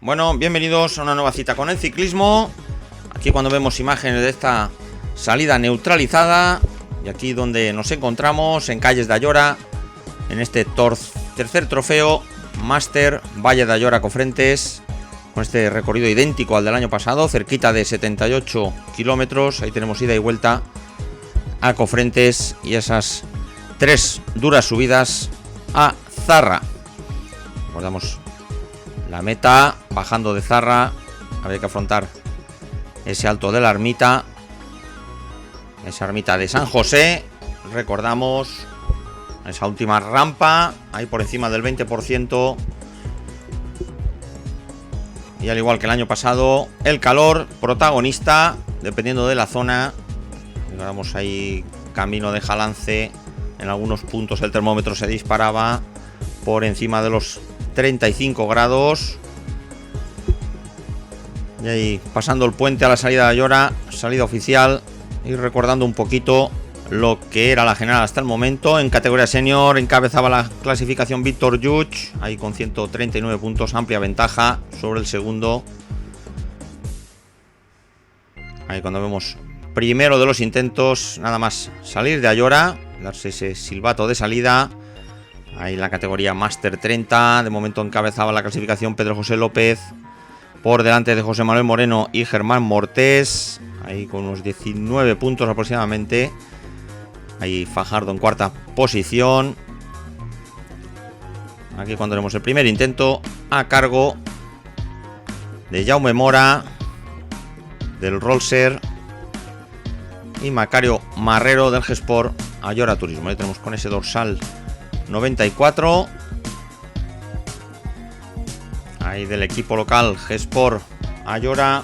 Bueno, bienvenidos a una nueva cita con el ciclismo. Aquí cuando vemos imágenes de esta salida neutralizada. Y aquí donde nos encontramos, en Calles de Ayora, en este tercer trofeo Máster Valle de Ayora Cofrentes, con este recorrido idéntico al del año pasado, cerquita de 78 kilómetros. Ahí tenemos ida y vuelta a Cofrentes y esas 3 duras subidas a Zarra. Recordamos la meta, bajando de Zarra, había que afrontar ese alto de la ermita, esa ermita de San José. Recordamos esa última rampa, ahí por encima del 20%. Y al igual que el año pasado, el calor protagonista, dependiendo de la zona. Recordamos ahí camino de Jalance, en algunos puntos el termómetro se disparaba por encima de los 35 grados. Y ahí pasando el puente a la salida de Ayora, salida oficial, y recordando un poquito lo que era la general hasta el momento. En categoría senior encabezaba la clasificación Víctor Yuch, ahí con 139 puntos, amplia ventaja sobre el segundo. Ahí cuando vemos primero de los intentos, nada más salir de Ayora, darse ese silbato de salida. Ahí en la categoría Máster 30, de momento encabezaba la clasificación Pedro José López, por delante de José Manuel Moreno y Germán Mortés, ahí con unos 19 puntos aproximadamente. Ahí Fajardo en cuarta posición. Aquí cuando vemos el primer intento, a cargo de Jaume Mora, del Rolser, y Macario Marrero del G-Sport Ayora Turismo. Ahí tenemos con ese dorsal 94. Ahí del equipo local G-Sport Ayora.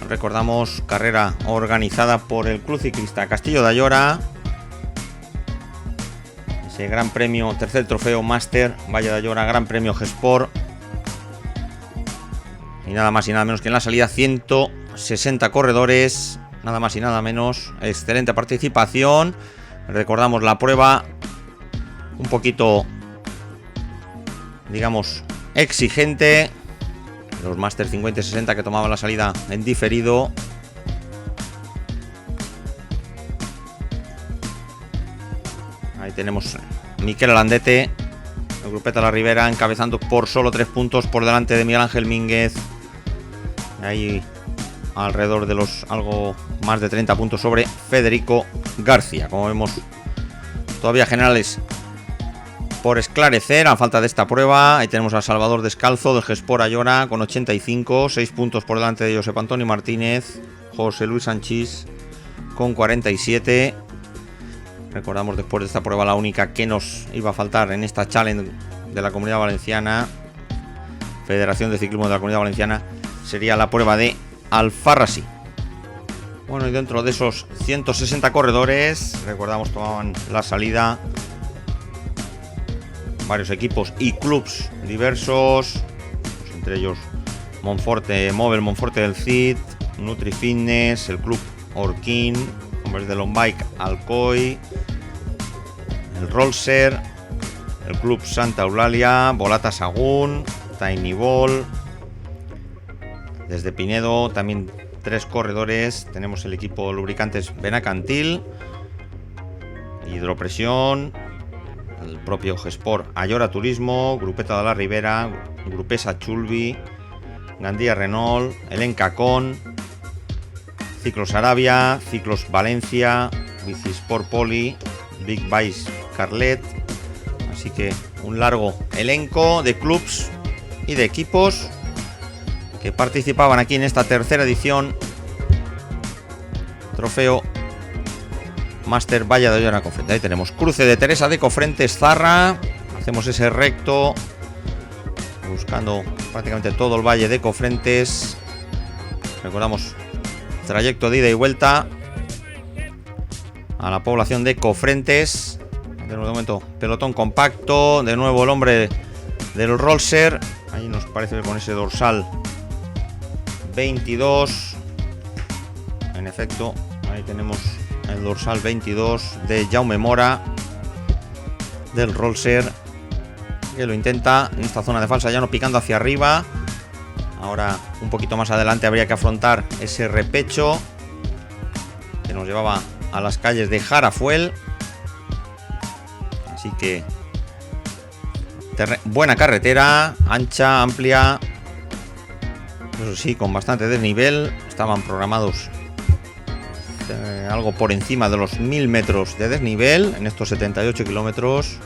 Recordamos, carrera organizada por el Club Ciclista Castillo de Ayora. Ese gran premio, tercer trofeo Máster Valle de Ayora, gran premio G-Sport. Y nada más y nada menos que en la salida 160 corredores, nada más y nada menos. Excelente participación. Recordamos la prueba un poquito, digamos, exigente. Los Máster 50 y 60 que tomaban la salida en diferido. Ahí tenemos Miquel Alandete, el grupeta La Ribera, encabezando por solo 3 puntos por delante de Miguel Ángel Mínguez. Ahí alrededor de los algo más de 30 puntos sobre Federico García. Como vemos, todavía generales por esclarecer a falta de esta prueba. Ahí tenemos a Salvador Descalzo del G-Sport Ayora con 85, 6 puntos por delante de Josep Antonio Martínez. José Luis Sanchís con 47. Recordamos, después de esta prueba, la única que nos iba a faltar en esta challenge de la Comunidad Valenciana, Federación de Ciclismo de la Comunidad Valenciana, sería la prueba de Alfarrasí. Bueno, y dentro de esos 160 corredores, recordamos, tomaban la salida varios equipos y clubs diversos, pues entre ellos Monforte, Movel Monforte del Cid, Nutri Fitness, el club Orquín, Hombres de Lombike Alcoy, el Rolser, el club Santa Eulalia, Volata Sagún, Tiny Ball. Desde Pinedo también 3 corredores. Tenemos el equipo Lubricantes Benacantil, Hidropresión, el propio G-Sport Ayora Turismo, Grupeta de La Ribera, Grupesa Chulvi, Gandía Renault, el Encacón, Ciclos Arabia, Ciclos Valencia, Bicisport Poli, Big Vice Carlet. Así que un largo elenco de clubs y de equipos que participaban aquí en esta tercera edición trofeo Máster Valle de Ayora Cofrentes. Ahí tenemos cruce de Teresa de Cofrentes Zarra. Hacemos ese recto buscando prácticamente todo el valle de Cofrentes. Recordamos, trayecto de ida y vuelta a la población de Cofrentes. De momento pelotón compacto. De nuevo el hombre del Rolser. Ahí nos parece ver con ese dorsal 22. En efecto, ahí tenemos el dorsal 22 de Jaume Mora del Rolser, que lo intenta en esta zona de falsa llano, picando hacia arriba. Ahora un poquito más adelante habría que afrontar ese repecho que nos llevaba a las calles de Jarafuel. Así que buena carretera, ancha, amplia, eso sí, con bastante desnivel. Estaban programados algo por encima de los 1000 metros de desnivel en estos 78 kilómetros,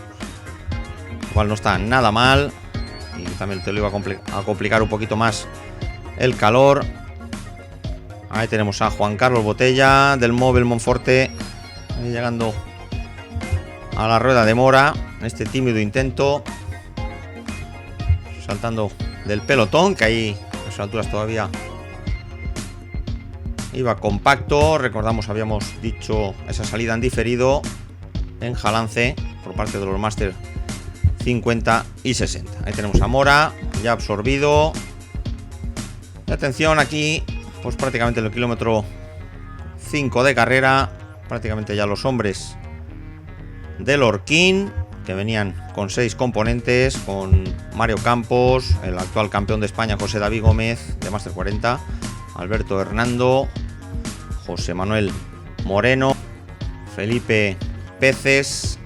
lo cual no está nada mal. Y también te lo iba a complicar un poquito más el calor. Ahí tenemos a Juan Carlos Botella del Móvil Monforte, ahí llegando a la rueda de mora en este tímido intento, saltando del pelotón, que ahí a esas alturas todavía iba compacto. Recordamos, habíamos dicho esa salida en diferido en Jalance por parte de los Máster 50 y 60. Ahí tenemos a Mora ya absorbido. Y atención aquí, pues prácticamente en el kilómetro 5 de carrera, prácticamente ya los hombres del Orquín, que venían con 6 componentes, con Mario Campos, el actual campeón de España José David Gómez de Máster 40, Alberto Hernando, José Manuel Moreno, Felipe Peces,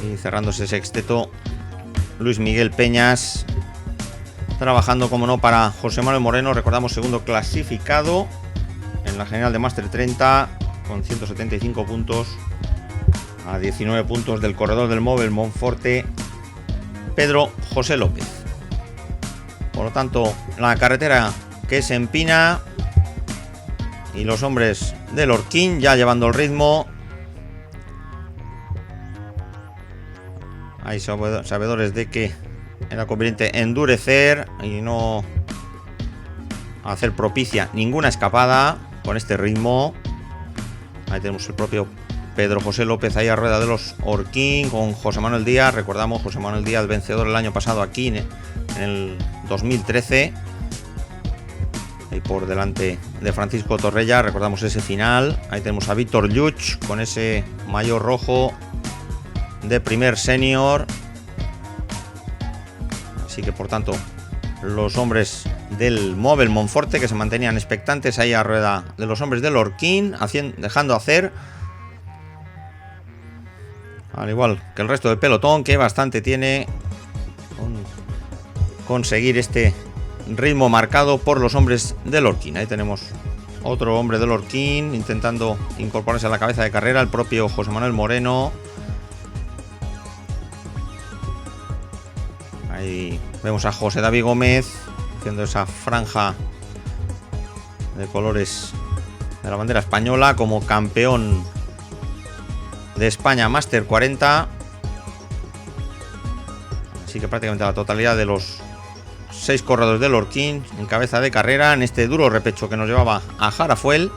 y cerrando ese sexteto Luis Miguel Peñas, trabajando como no para José Manuel Moreno. Recordamos, segundo clasificado en la general de Máster 30 con 175 puntos, a 19 puntos del corredor del Móvil Monforte, Pedro José López. Por lo tanto, la carretera que se empina y los hombres del Orquín ya llevando el ritmo. Hay sabedores de que era conveniente endurecer y no hacer propicia ninguna escapada con este ritmo. Ahí tenemos el propio Pedro José López ahí a rueda de los Orquín con José Manuel Díaz. Recordamos, José Manuel Díaz, vencedor el año pasado aquí en el 2013, y por delante de Francisco Torrella. Recordamos ese final. Ahí tenemos a Víctor Lluch con ese maillot rojo de primer senior. Así que por tanto los hombres del Móvil Monforte, que se mantenían expectantes ahí a rueda de los hombres del Orquín, dejando hacer, al igual que el resto del pelotón, que bastante tiene con conseguir este ritmo marcado por los hombres del Orquín. Ahí tenemos otro hombre del Orquín intentando incorporarse a la cabeza de carrera, el propio José Manuel Moreno. Ahí vemos a José David Gómez haciendo esa franja de colores de la bandera española como campeón de España Máster 40. Así que prácticamente la totalidad de los 6 corredores del Orquín en cabeza de carrera en este duro repecho que nos llevaba a Jarafuel.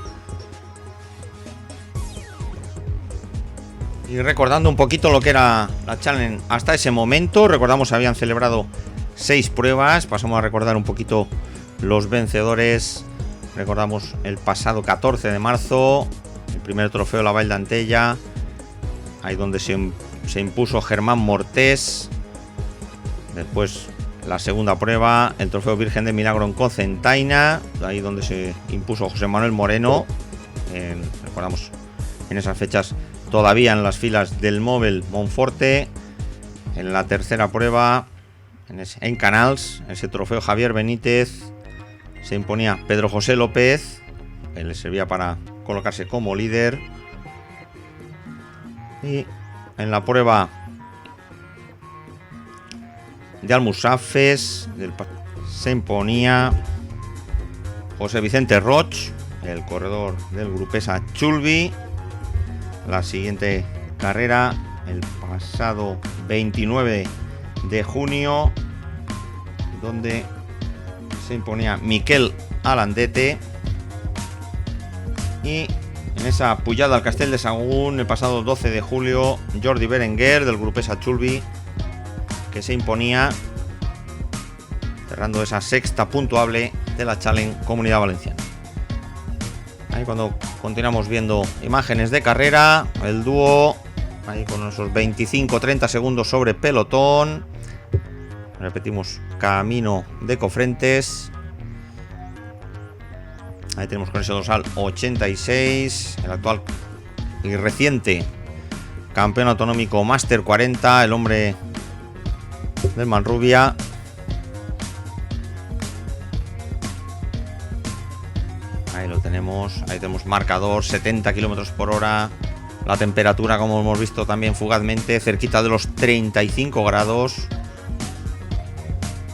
Y recordando un poquito lo que era la Challenge hasta ese momento, recordamos, habían celebrado 6 pruebas. Pasamos a recordar un poquito los vencedores. Recordamos el pasado 14 de marzo, el primer trofeo La Vall d'Antella, ahí donde se impuso Germán Mortés. Después la segunda prueba, el trofeo Virgen de Milagro en Cocentaina, ahí donde se impuso José Manuel Moreno. Recordamos en esas fechas todavía en las filas del Móvil Monforte. En la tercera prueba en Canals, ese trofeo Javier Benítez, se imponía Pedro José López, que le servía para colocarse como líder. Y en la prueba de Almusafes se imponía José Vicente Roch, el corredor del Grupesa Chulbi. La siguiente carrera el pasado 29 de junio, donde se imponía Miquel Alandete. Y en esa pujada al Castell de Sagún el pasado 12 de julio, Jordi Berenguer del Grupesa Chulbi, que se imponía, cerrando esa sexta puntuable de la Challenge Comunidad Valenciana. Ahí cuando continuamos viendo imágenes de carrera, el dúo ahí con esos 25-30 segundos sobre pelotón. Repetimos, camino de Cofrentes. Ahí tenemos con ese dorsal 86, el actual y reciente campeón autonómico Máster 40, el hombre del Manrubia. Ahí lo tenemos, ahí tenemos marcador, 70 kilómetros por hora. La temperatura, como hemos visto también fugazmente, cerquita de los 35 grados.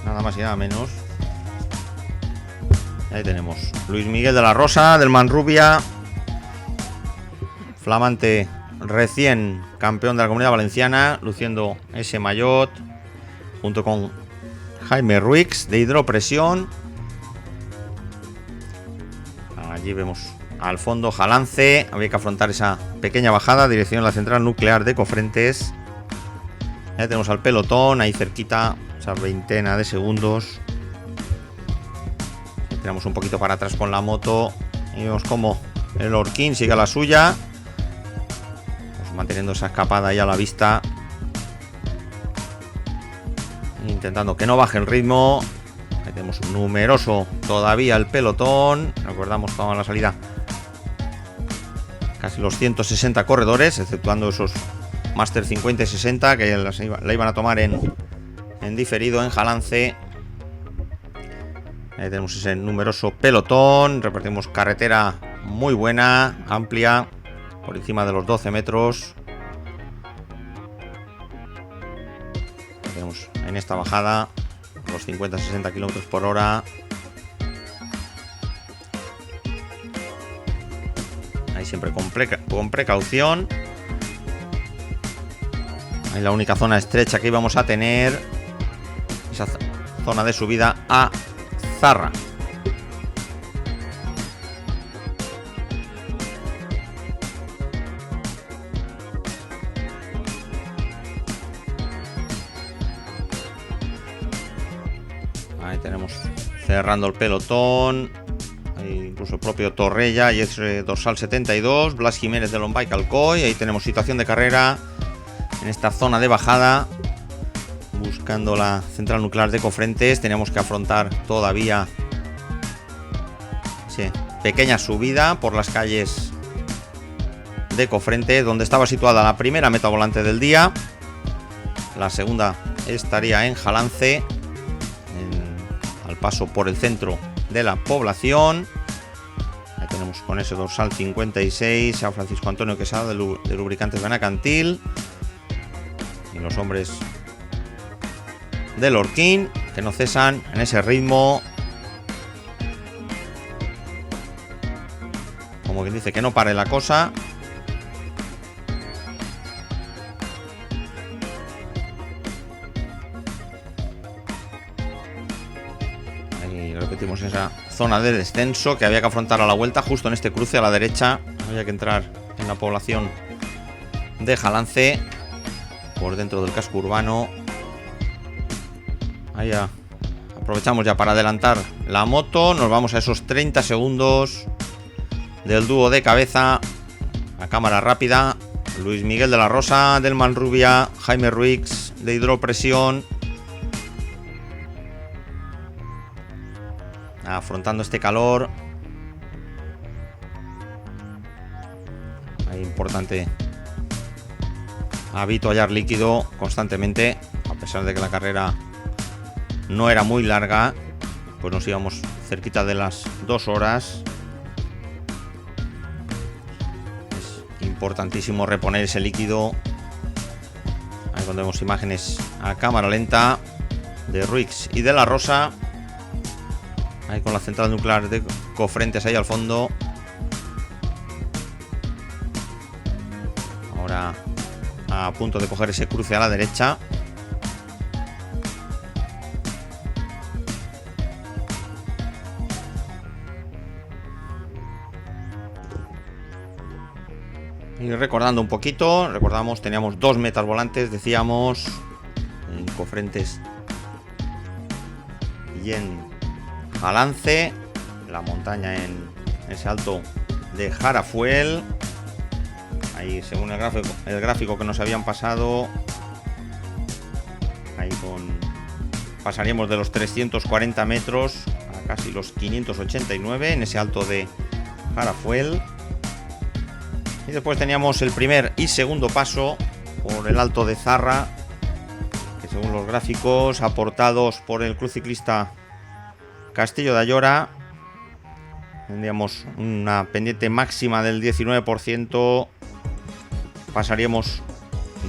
Nada más y nada menos. Ahí tenemos Luis Miguel de la Rosa, del Manrubia, flamante recién campeón de la Comunidad Valenciana, luciendo ese maillot, junto con Jaime Ruix, de hidropresión. Allí vemos al fondo Jalance. Había que afrontar esa pequeña bajada, dirección a la central nuclear de Cofrentes. Ya tenemos al pelotón, ahí cerquita, esa veintena de segundos. Tiramos un poquito para atrás con la moto y vemos como el Orquín sigue a la suya, pues manteniendo esa escapada ahí a la vista, intentando que no baje el ritmo. Ahí tenemos numeroso todavía el pelotón. Recordamos toda la salida, casi los 160 corredores, exceptuando esos Máster 50 y 60 que la iban a tomar en diferido en Jalance. Ahí tenemos ese numeroso pelotón. Repartimos carretera muy buena, amplia, por encima de los 12 metros. Tenemos en esta bajada los 50-60 kilómetros por hora. Ahí siempre con precaución. Ahí la única zona estrecha que íbamos a tener, esa zona de subida a Zarra. Ahí tenemos cerrando el pelotón, ahí incluso el propio Torrella y ese dorsal 72, Blas Jiménez de Lombay Calcoy. Ahí tenemos situación de carrera en esta zona de bajada, buscando la central nuclear de Cofrentes. Teníamos que afrontar todavía pequeña subida por las calles de Cofrentes, donde estaba situada la primera meta volante del día. La segunda estaría en Jalance, al paso por el centro de la población. Ahí tenemos con ese dorsal 56 a Francisco Antonio Quesada de Lubricantes Benacantil y los hombres del Orquín, que no cesan en ese ritmo, como quien dice que no pare la cosa. Ahí repetimos esa zona de descenso que había que afrontar a la vuelta, justo en este cruce a la derecha. Había que entrar en la población de Jalance por dentro del casco urbano. Ahí ya aprovechamos ya para adelantar la moto. Nos vamos a esos 30 segundos del dúo de cabeza a cámara rápida. Luis Miguel de la Rosa del Manrubia, Jaime Ruix de hidropresión, afrontando este calor. Ahí importante habituallar líquido constantemente, a pesar de que la carrera no era muy larga, pues nos íbamos cerquita de las 2 horas. Es importantísimo reponer ese líquido. Ahí vemos imágenes a cámara lenta de Ruix y de la Rosa, ahí con la central nuclear de Cofrentes ahí al fondo. Ahora a punto de coger ese cruce a la derecha. Y recordando un poquito, recordamos, teníamos 2 metas volantes, decíamos, en Cofrentes y en Jalance, la montaña en ese alto de Jarafuel. Ahí, según el gráfico que nos habían pasado, ahí con pasaríamos de los 340 metros a casi los 589 en ese alto de Jarafuel. Y después teníamos el primer y segundo paso por el alto de Zarra, que según los gráficos aportados por el club ciclista Castillo de Ayora, tendríamos una pendiente máxima del 19%, pasaríamos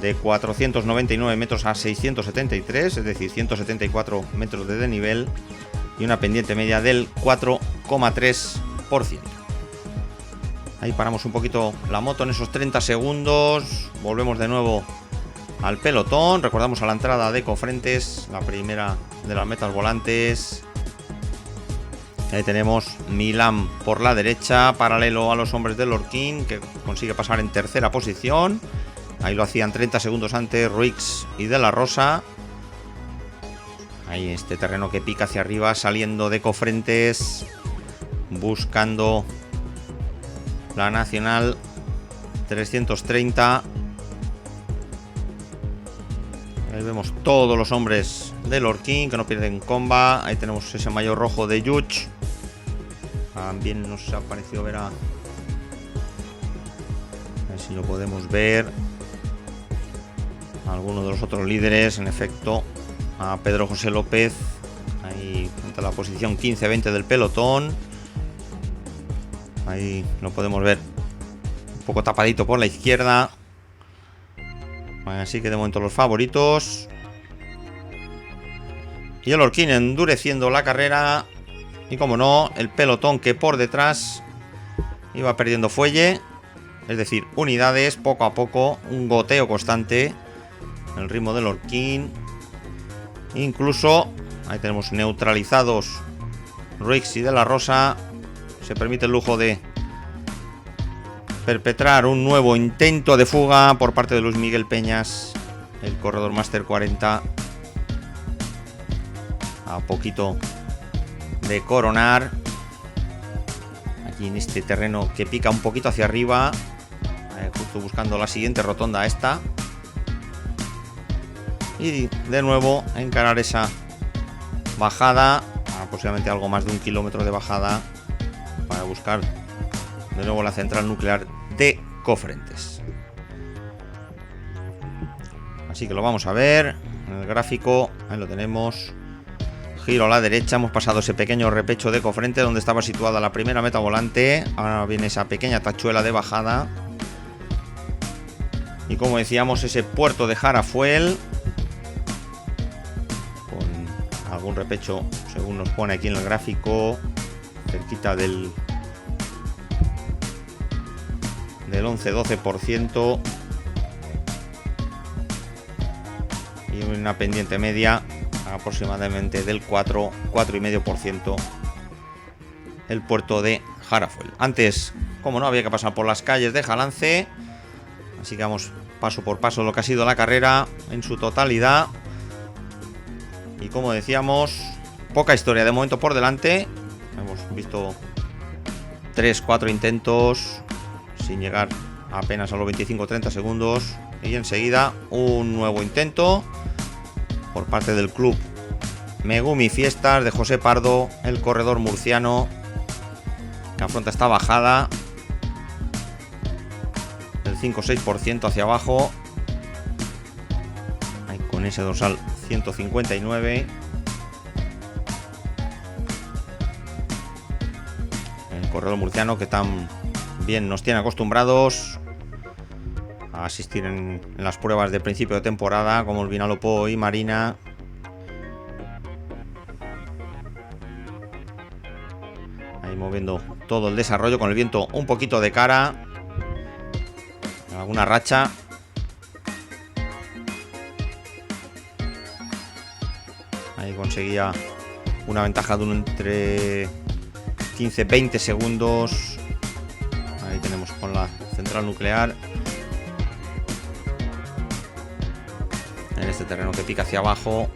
de 499 metros a 673, es decir, 174 metros de desnivel, y una pendiente media del 4,3%. Ahí paramos un poquito la moto en esos 30 segundos, volvemos de nuevo al pelotón, recordamos a la entrada de Cofrentes, la primera de las metas volantes. Ahí tenemos Milán por la derecha, paralelo a los hombres del Lorquín, que consigue pasar en tercera posición. Ahí lo hacían 30 segundos antes Ruiz y De la Rosa. Ahí este terreno que pica hacia arriba, saliendo de Cofrentes, buscando la Nacional 330. Ahí vemos todos los hombres del Lorquín que no pierden comba. Ahí tenemos ese maillot rojo de Yuch. También nos ha parecido ver a ver si lo podemos ver. Algunos de los otros líderes, en efecto, a Pedro José López, ahí frente a la posición 15-20 del pelotón. Ahí lo podemos ver un poco tapadito por la izquierda. Así que de momento los favoritos. Y el Lorquín endureciendo la carrera. Y como no, el pelotón que por detrás iba perdiendo fuelle, es decir, unidades poco a poco, un goteo constante. El ritmo del Lorquín. Incluso ahí tenemos neutralizados Ruiz y De la Rosa. Se permite el lujo de perpetrar un nuevo intento de fuga por parte de Luis Miguel Peñas, el corredor Máster 40. A poquito de coronar aquí en este terreno que pica un poquito hacia arriba, justo buscando la siguiente rotonda, esta. Y de nuevo encarar esa bajada, posiblemente algo más de 1 kilómetro de bajada, para buscar de nuevo la central nuclear de Cofrentes. Así que lo vamos a ver en el gráfico. Ahí lo tenemos. Giro a la derecha, hemos pasado ese pequeño repecho de Cofrentes donde estaba situada la primera meta volante. Ahora viene esa pequeña tachuela de bajada. Y como decíamos, ese puerto de Jarafuel, algún repecho, según nos pone aquí en el gráfico, cerquita del 11-12%, y una pendiente media aproximadamente del 4,5% el puerto de Jarafuel. Antes, como no, había que pasar por las calles de Jalance, así que vamos paso por paso lo que ha sido la carrera en su totalidad. Y como decíamos, poca historia de momento por delante. Hemos visto 3-4 intentos sin llegar apenas a los 25-30 segundos. Y enseguida un nuevo intento por parte del club Megumi Fiestas de José Pardo, el corredor murciano, que afronta esta bajada del 5-6% hacia abajo. Ahí con ese dorsal 159. El corredor murciano que tan bien nos tiene acostumbrados a asistir en las pruebas de principio de temporada, como el Vinalopó y Marina. Ahí moviendo todo el desarrollo con el viento un poquito de cara, alguna racha. Ahí conseguía una ventaja de entre 15-20 segundos. Ahí tenemos con la central nuclear en este terreno que pica hacia abajo.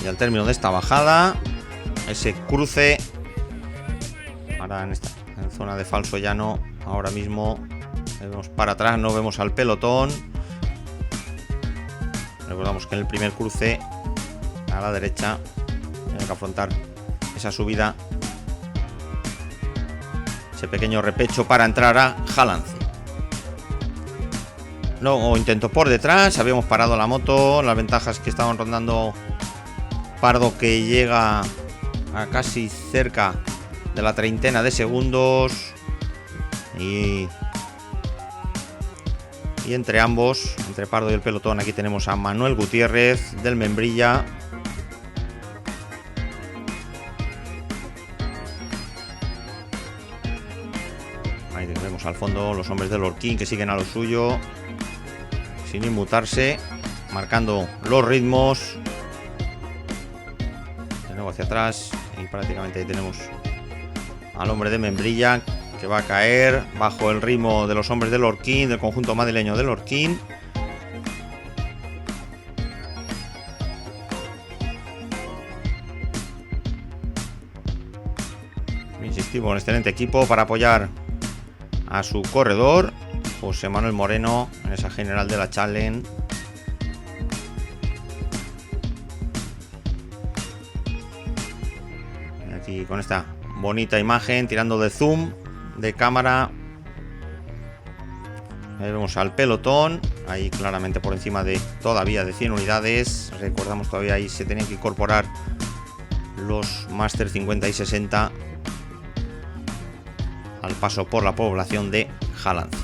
Y al término de esta bajada, ese cruce ahora en En zona de falso llano. Ahora mismo vemos para atrás, no vemos al pelotón. Recordamos que en el primer cruce a la derecha tiene que afrontar esa subida, ese pequeño repecho para entrar a Jalance. Luego intento por detrás, habíamos parado la moto, las ventajas que estaban rondando Pardo, que llega a casi cerca de la treintena de segundos, y entre ambos, entre Pardo y el pelotón, aquí tenemos a Manuel Gutiérrez del Membrilla. Ahí vemos al fondo los hombres del Orquín, que siguen a lo suyo sin inmutarse, marcando los ritmos. De nuevo hacia atrás, y prácticamente ahí tenemos al hombre de Membrilla, que va a caer bajo el ritmo de los hombres del Orquín, del conjunto madrileño del Orquín. Insistimos, un excelente equipo para apoyar a su corredor, José Manuel Moreno, en esa general de la Challenge. Aquí con esta bonita imagen, tirando de zoom de cámara, ahí vemos al pelotón, ahí claramente por encima de todavía de 100 unidades. Recordamos, todavía ahí se tenían que incorporar los Máster 50 y 60 al paso por la población de Jalance.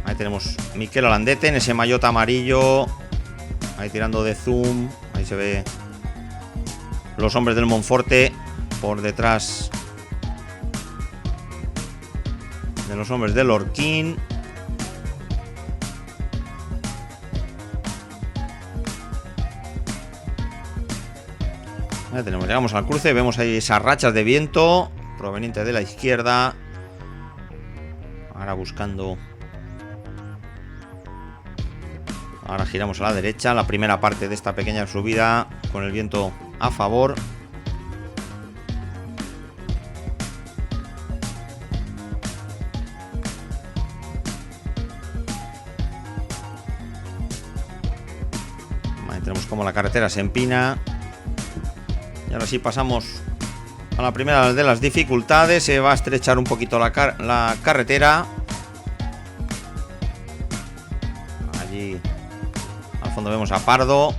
Ahí tenemos Miquel Alandete en ese maillot amarillo, ahí tirando de zoom, ahí se ve los hombres del Monforte por detrás de los hombres del Orquín. Ahí tenemos, llegamos al cruce, vemos ahí esas rachas de viento provenientes de la izquierda. Ahora buscando. Ahora giramos a la derecha, la primera parte de esta pequeña subida con el viento a favor. Ahí tenemos como la carretera se empina. Y ahora sí pasamos a la primera de las dificultades. Se va a estrechar un poquito la carretera. Allí al fondo vemos a Pardo.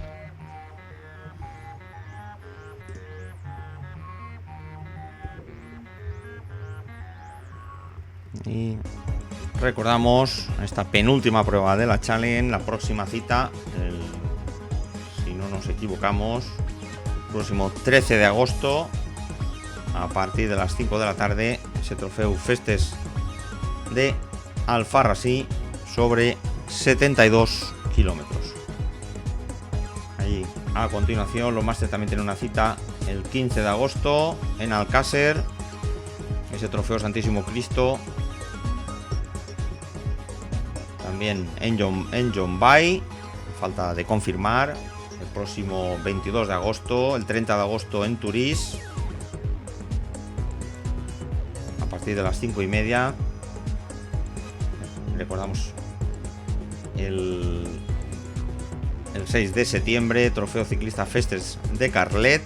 Y recordamos esta penúltima prueba de la Challenge, la próxima cita, si no nos equivocamos, próximo 13 de agosto a partir de las 5 de la tarde, ese trofeo Festes de Alfarrasí sobre 72 kilómetros. Ahí a continuación los Máster también tienen una cita el 15 de agosto en Alcácer, ese trofeo Santísimo Cristo. También en John Bay, falta de confirmar, el próximo 22 de agosto, el 30 de agosto en Turís, a partir de las 5:30. Recordamos el 6 de septiembre, trofeo ciclista Festes de Carlet,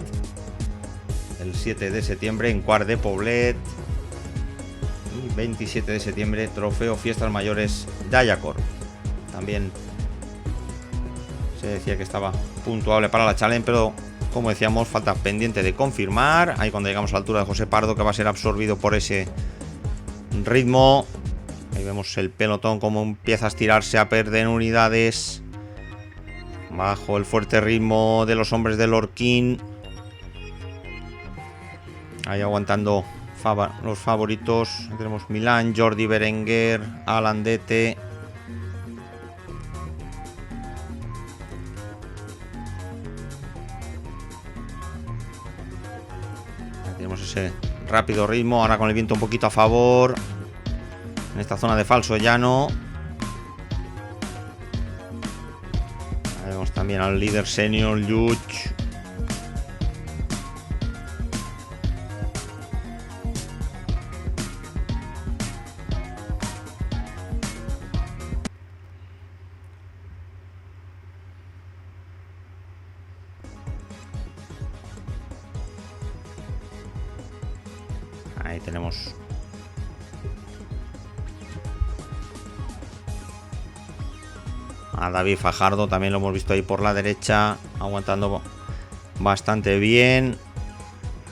el 7 de septiembre en Quart de Poblet, y 27 de septiembre trofeo Fiestas Mayores de Ayacor. También se decía que estaba puntuable para la Challenge, pero como decíamos, falta pendiente de confirmar. Ahí cuando llegamos a la altura de José Pardo, que va a ser absorbido por ese ritmo. Ahí vemos el pelotón como empieza a estirarse, a perder unidades bajo el fuerte ritmo de los hombres del Orquín. Ahí aguantando los favoritos. Tenemos Milán, Jordi Berenguer, Alandete. Tenemos ese rápido ritmo, ahora con el viento un poquito a favor en esta zona de falso llano. Ahí vemos también al líder senior Luch. Ahí tenemos a David Fajardo, también lo hemos visto ahí por la derecha, aguantando bastante bien.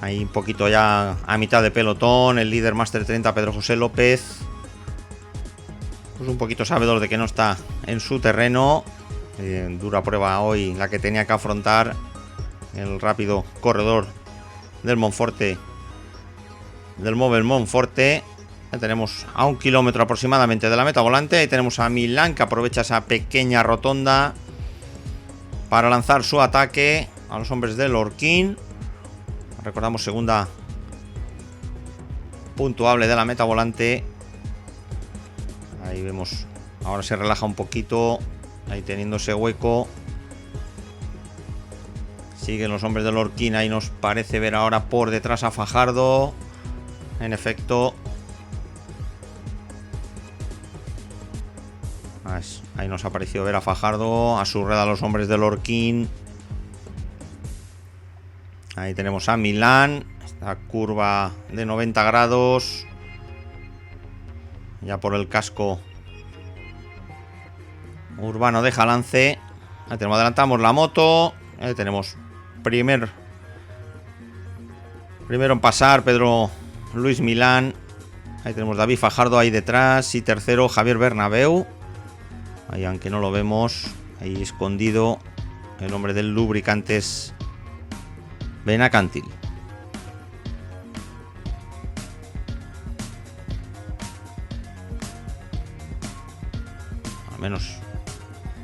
Ahí un poquito ya a mitad de pelotón, el líder Máster 30, Pedro José López. Pues un poquito sabedor de que no está en su terreno. Dura prueba hoy la que tenía que afrontar el rápido corredor del Monforte, del Móvil Monforte. Ya tenemos a 1 kilómetro aproximadamente de la meta volante. Ahí tenemos a Milán, que aprovecha esa pequeña rotonda para lanzar su ataque a los hombres del Lorquín. Recordamos, segunda puntuable de la meta volante. Ahí vemos, ahora se relaja un poquito, ahí teniendo ese hueco. Siguen los hombres del Lorquín, ahí nos parece ver ahora por detrás a Fajardo. En efecto, ahí nos ha parecido ver a Fajardo, a su red a los hombres del Lorquín. Ahí tenemos a Milán, esta curva de 90 grados. Ya por el casco urbano de Jalance. Ahí tenemos, adelantamos la moto. Ahí tenemos primero en pasar Pedro Luis Milán. Ahí tenemos David Fajardo ahí detrás. Y tercero Javier Bernabéu. Ahí, aunque no lo vemos, ahí escondido el hombre del Lubricantes Benacantil. Al menos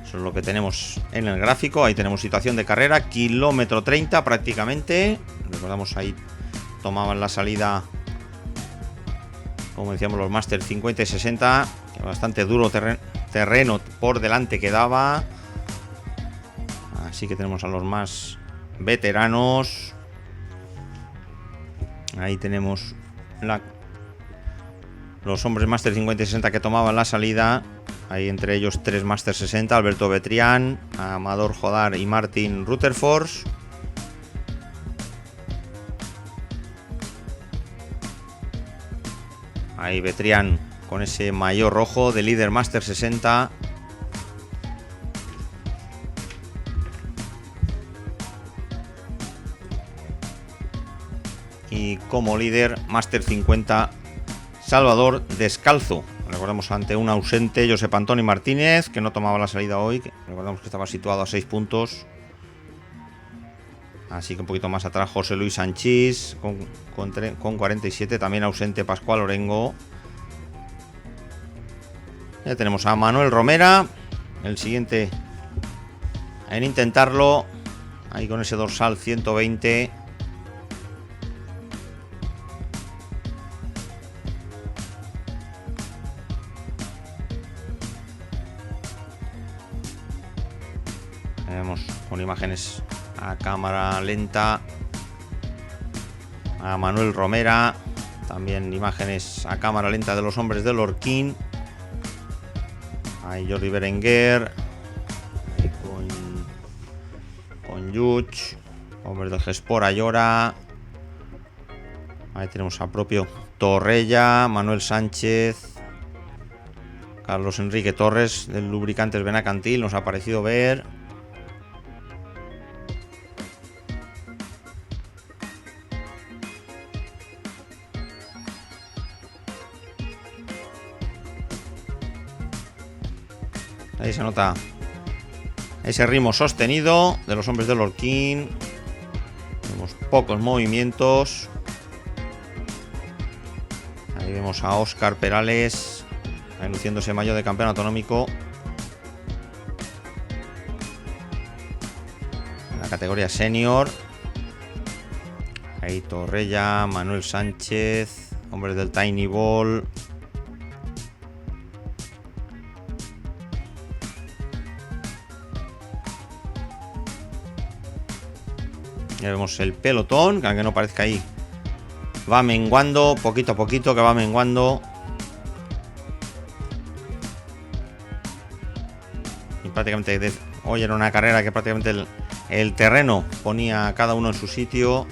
eso es lo que tenemos en el gráfico. Ahí tenemos situación de carrera, kilómetro 30 prácticamente. Recordamos, ahí tomaban la salida, como decíamos, los Máster 50 y 60, que bastante duro terreno por delante quedaba. Así que tenemos a los más veteranos. Ahí tenemos los hombres Máster 50 y 60 que tomaban la salida. Hay entre ellos 3 Máster 60, Alberto Betrián, Amador Jodar y Martin Rutherford. Ahí Betrián con ese maillot rojo de líder Máster 60. Y como líder Máster 50, Salvador Descalzo. Recordamos, ante un ausente Josep Antoni Martínez, que no tomaba la salida hoy. Recordamos que estaba situado a 6 puntos. Así que un poquito más atrás José Luis Sanchís con 47. También ausente Pascual Orengo. Ya tenemos a Manuel Romera, el siguiente en intentarlo. Ahí con ese dorsal 120. Vemos con imágenes a cámara lenta a Manuel Romera. También imágenes a cámara lenta de los hombres del Lorquín. Ahí Jordi Berenguer. Ahí con Yuch. Hombres del Gespor Ayora. Ahí tenemos a propio Torrella, Manuel Sánchez, Carlos Enrique Torres del Lubricantes Benacantil. Nos ha parecido ver. Ahí se nota ese ritmo sostenido de los hombres del Lorquín. Tenemos pocos movimientos. Ahí vemos a Óscar Perales luciendo ese maillot de campeón autonómico en la categoría senior. Ahí Torrella, Manuel Sánchez, hombres del Tiny Ball. Ya vemos el pelotón, que aunque no parezca, ahí va menguando poquito a poquito, que va menguando. Y prácticamente hoy era una carrera que prácticamente el terreno ponía a cada uno en su sitio.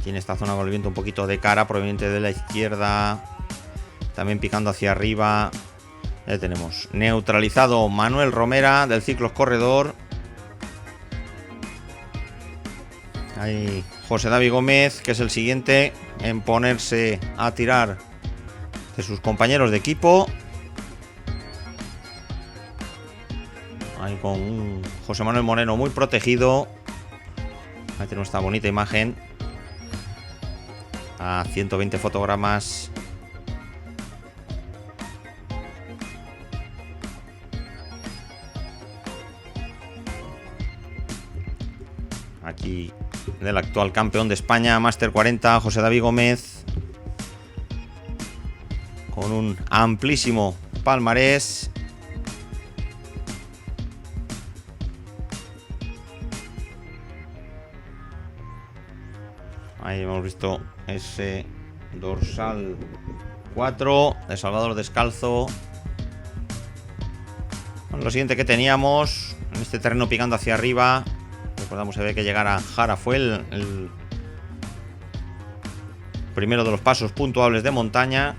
aquí en esta zona con el viento un poquito de cara, proveniente de la izquierda, también picando hacia arriba. Ya tenemos neutralizado Manuel Romera del Ciclos Corredor. Ahí José David Gómez, que es el siguiente en ponerse a tirar de sus compañeros de equipo. Ahí con un José Manuel Moreno muy protegido. Ahí tenemos esta bonita imagen a 120 fotogramas. Aquí del actual campeón de España, Máster 40, José David Gómez, con un amplísimo palmarés. Ahí hemos visto ese dorsal 4 de Salvador Descalzo. Bueno, lo siguiente que teníamos en este terreno picando hacia arriba, recordamos, se ve que llegar a Jara fue el primero de los pasos puntuables de montaña.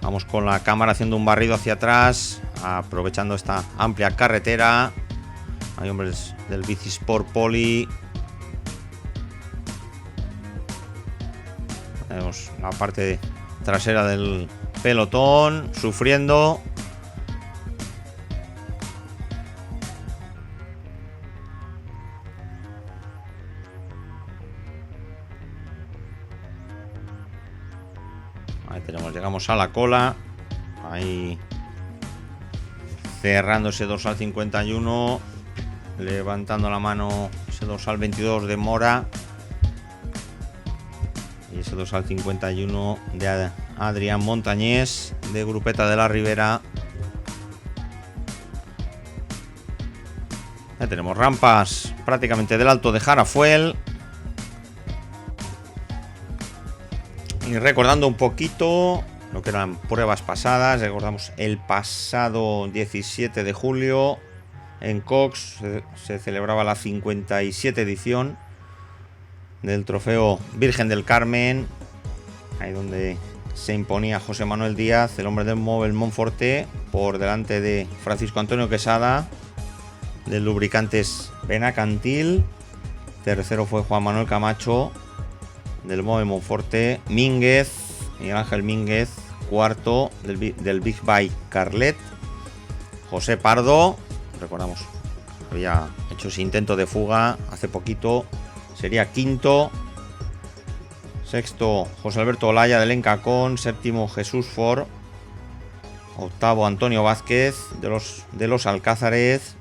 Vamos con la cámara haciendo un barrido hacia atrás, aprovechando esta amplia carretera. Hay hombres del Bicisport Poli. Tenemos la parte trasera del pelotón sufriendo. Ahí tenemos, llegamos a la cola. Ahí cerrando ese dorsal 51, levantando la mano ese dorsal 22 de Mora y ese dorsal 51 de Adrián Montañés de Grupeta de la Ribera. Ya tenemos rampas prácticamente del Alto de Jarafuel. Y recordando un poquito lo que eran pruebas pasadas, recordamos el pasado 17 de julio en Cox se celebraba la 57 edición del Trofeo Virgen del Carmen, ahí donde se imponía José Manuel Díaz, el hombre del Móvil Monforte, por delante de Francisco Antonio Quesada del Lubricantes Benacantil. Tercero fue Juan Manuel Camacho del Móvil Monforte. Mínguez, Miguel Ángel Mínguez, cuarto del Big Bike Carlet. José Pardo, recordamos, había hecho ese intento de fuga hace poquito, sería quinto. Sexto, José Alberto Olaya del Encacón. Séptimo, Jesús Ford. Octavo, Antonio Vázquez de los Alcázares.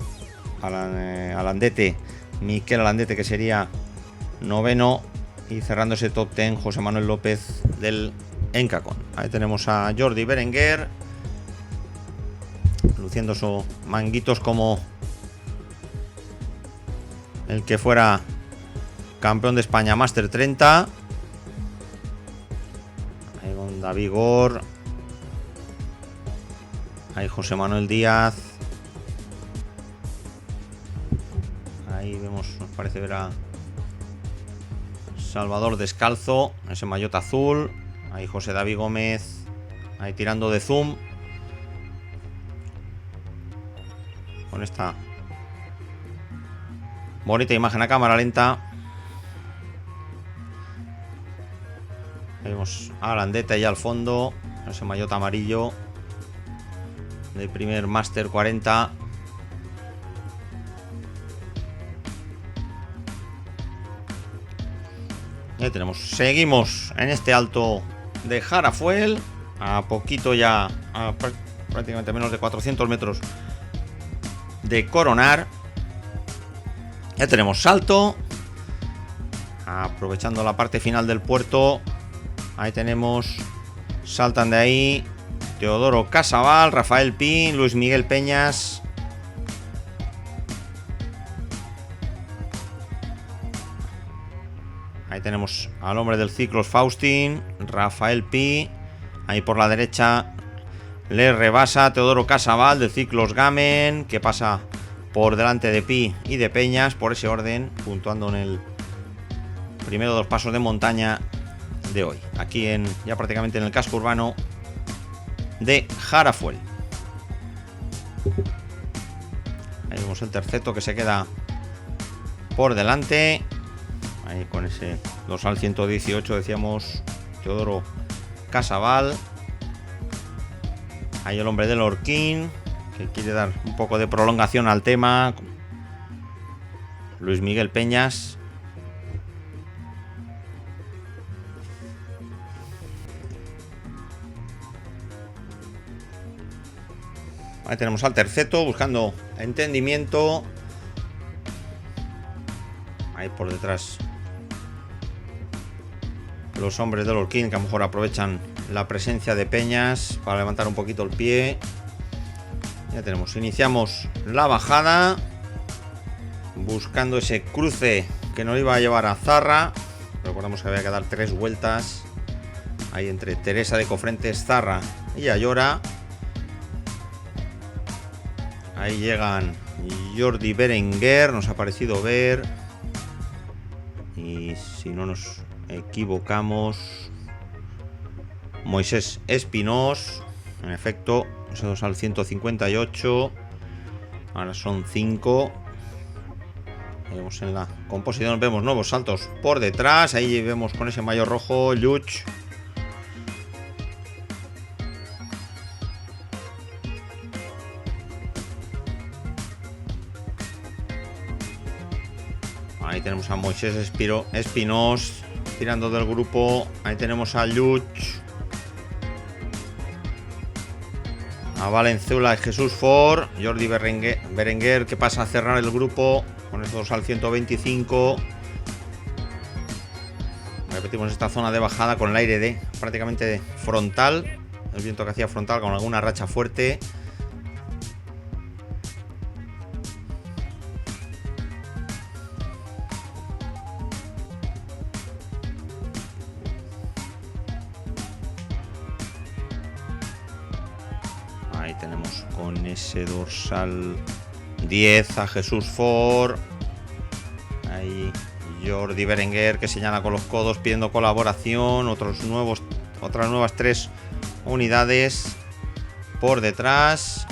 Alandete, Miquel Alandete, que sería noveno. Y cerrando ese top 10, José Manuel López del Encacón. Ahí tenemos a Jordi Berenguer, luciendo sus manguitos como el que fuera campeón de España Máster 30. Ahí con David Gor. Ahí José Manuel Díaz. Ahí vemos, nos parece ver a Salvador Descalzo, ese maillot azul. Ahí José David Gómez, ahí tirando de zoom con esta bonita imagen a cámara lenta. Ahí vemos a Alandeta ya al fondo, ese maillot amarillo del primer Máster 40. Ya tenemos, seguimos en este alto de Jarafuel, a poquito ya, a prácticamente menos de 400 metros de coronar. Ya tenemos salto, aprovechando la parte final del puerto. Ahí tenemos, saltan de ahí Teodoro Casaval, Rafael Pin, Luis Miguel Peñas. Ahí tenemos al hombre del Ciclos Faustín, Rafael Pi. Ahí por la derecha le rebasa Teodoro Casaval del Ciclos Gamen, que pasa por delante de Pi y de Peñas, por ese orden, puntuando en el primero de los pasos de montaña de hoy, aquí ya prácticamente en el casco urbano de Jarafuel. Ahí vemos el terceto que se queda por delante, ahí con ese dorsal 118, decíamos, Teodoro Casabal. Ahí el hombre del Orquín, que quiere dar un poco de prolongación al tema, Luis Miguel Peñas. Ahí tenemos al terceto buscando entendimiento. Ahí por detrás los hombres del Orquín, que a lo mejor aprovechan la presencia de Peñas para levantar un poquito el pie. Ya tenemos, iniciamos la bajada buscando ese cruce que nos iba a llevar a Zarra. Recordamos que había que dar 3 vueltas ahí entre Teresa de Cofrentes, Zarra y Ayora. Ahí llegan Jordi Berenguer, nos ha parecido ver, y si no nos equivocamos, Moisés Espinós. En efecto, esos al 158. Ahora son 5. Vemos en la composición, vemos nuevos saltos por detrás. Ahí vemos con ese maillot rojo Luch. Ahí tenemos a Moisés Espinós tirando del grupo. Ahí tenemos a Luch, a Valenzuela y Jesús Ford. Jordi Berenguer, que pasa a cerrar el grupo con estos al 125. Repetimos esta zona de bajada con el aire prácticamente frontal. El viento que hacía frontal con alguna racha fuerte. Ahí tenemos con ese dorsal 10 a Jesús Ford. Ahí Jordi Berenguer, que señala con los codos pidiendo colaboración. Otras nuevas 3 unidades por detrás.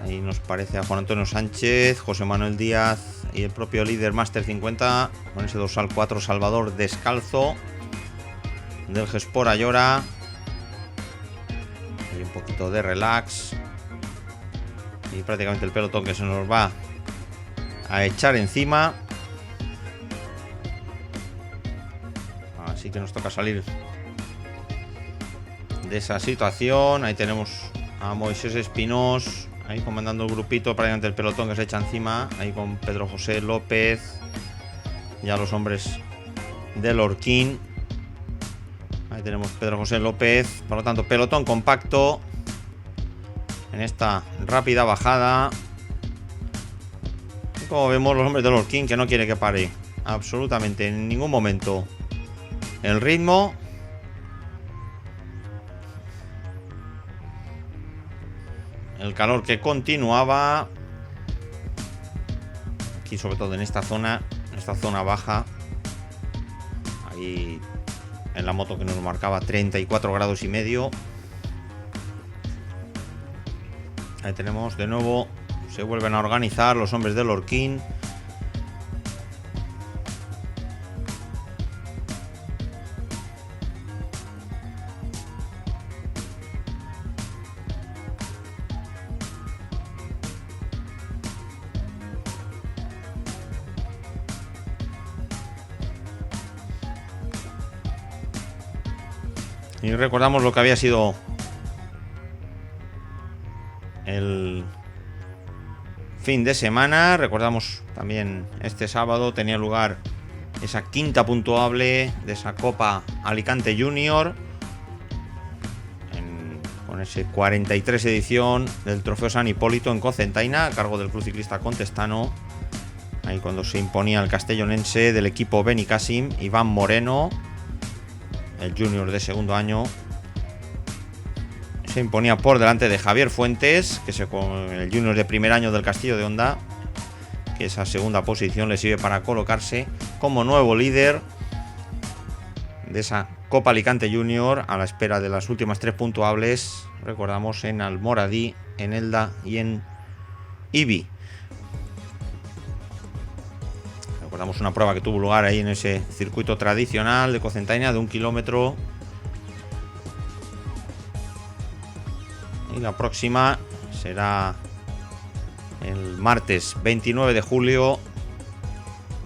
Ahí nos parece a Juan Antonio Sánchez, José Manuel Díaz y el propio líder Master 50 con ese dorsal 4 Salvador Descalzo del Gespor Ayora. Y un poquito de relax. Y prácticamente el pelotón que se nos va a echar encima. Así que nos toca salir de esa situación. Ahí tenemos a Moisés Espinós, ahí comandando el grupito, prácticamente el pelotón que se echa encima. Ahí con Pedro José López. Ya los hombres del Orquín. Ahí tenemos Pedro José López. Por lo tanto, pelotón compacto en esta rápida bajada. Y como vemos, los hombres del Orquín, que no quiere que pare absolutamente en ningún momento el ritmo. El calor que continuaba aquí, sobre todo en esta zona baja. Ahí en la moto que nos marcaba 34 grados y medio. Ahí tenemos de nuevo, se vuelven a organizar los hombres del Orquín. Y recordamos lo que había sido el fin de semana. Recordamos también este sábado tenía lugar esa quinta puntuable de esa Copa Alicante Junior, con ese 43 edición del Trofeo San Hipólito en Cocentaina, a cargo del Club Ciclista Contestano. Ahí cuando se imponía el castellonense del equipo Benicassim, Iván Moreno, el junior de segundo año, se imponía por delante de Javier Fuentes, que es el junior de primer año del Castillo de Honda, que esa segunda posición le sirve para colocarse como nuevo líder de esa Copa Alicante Junior, a la espera de las últimas 3 puntuables, recordamos, en Almoradí, en Elda y en Ibi. Recordamos una prueba que tuvo lugar ahí en ese circuito tradicional de Cocentaina de 1 kilómetro. Y la próxima será el martes 29 de julio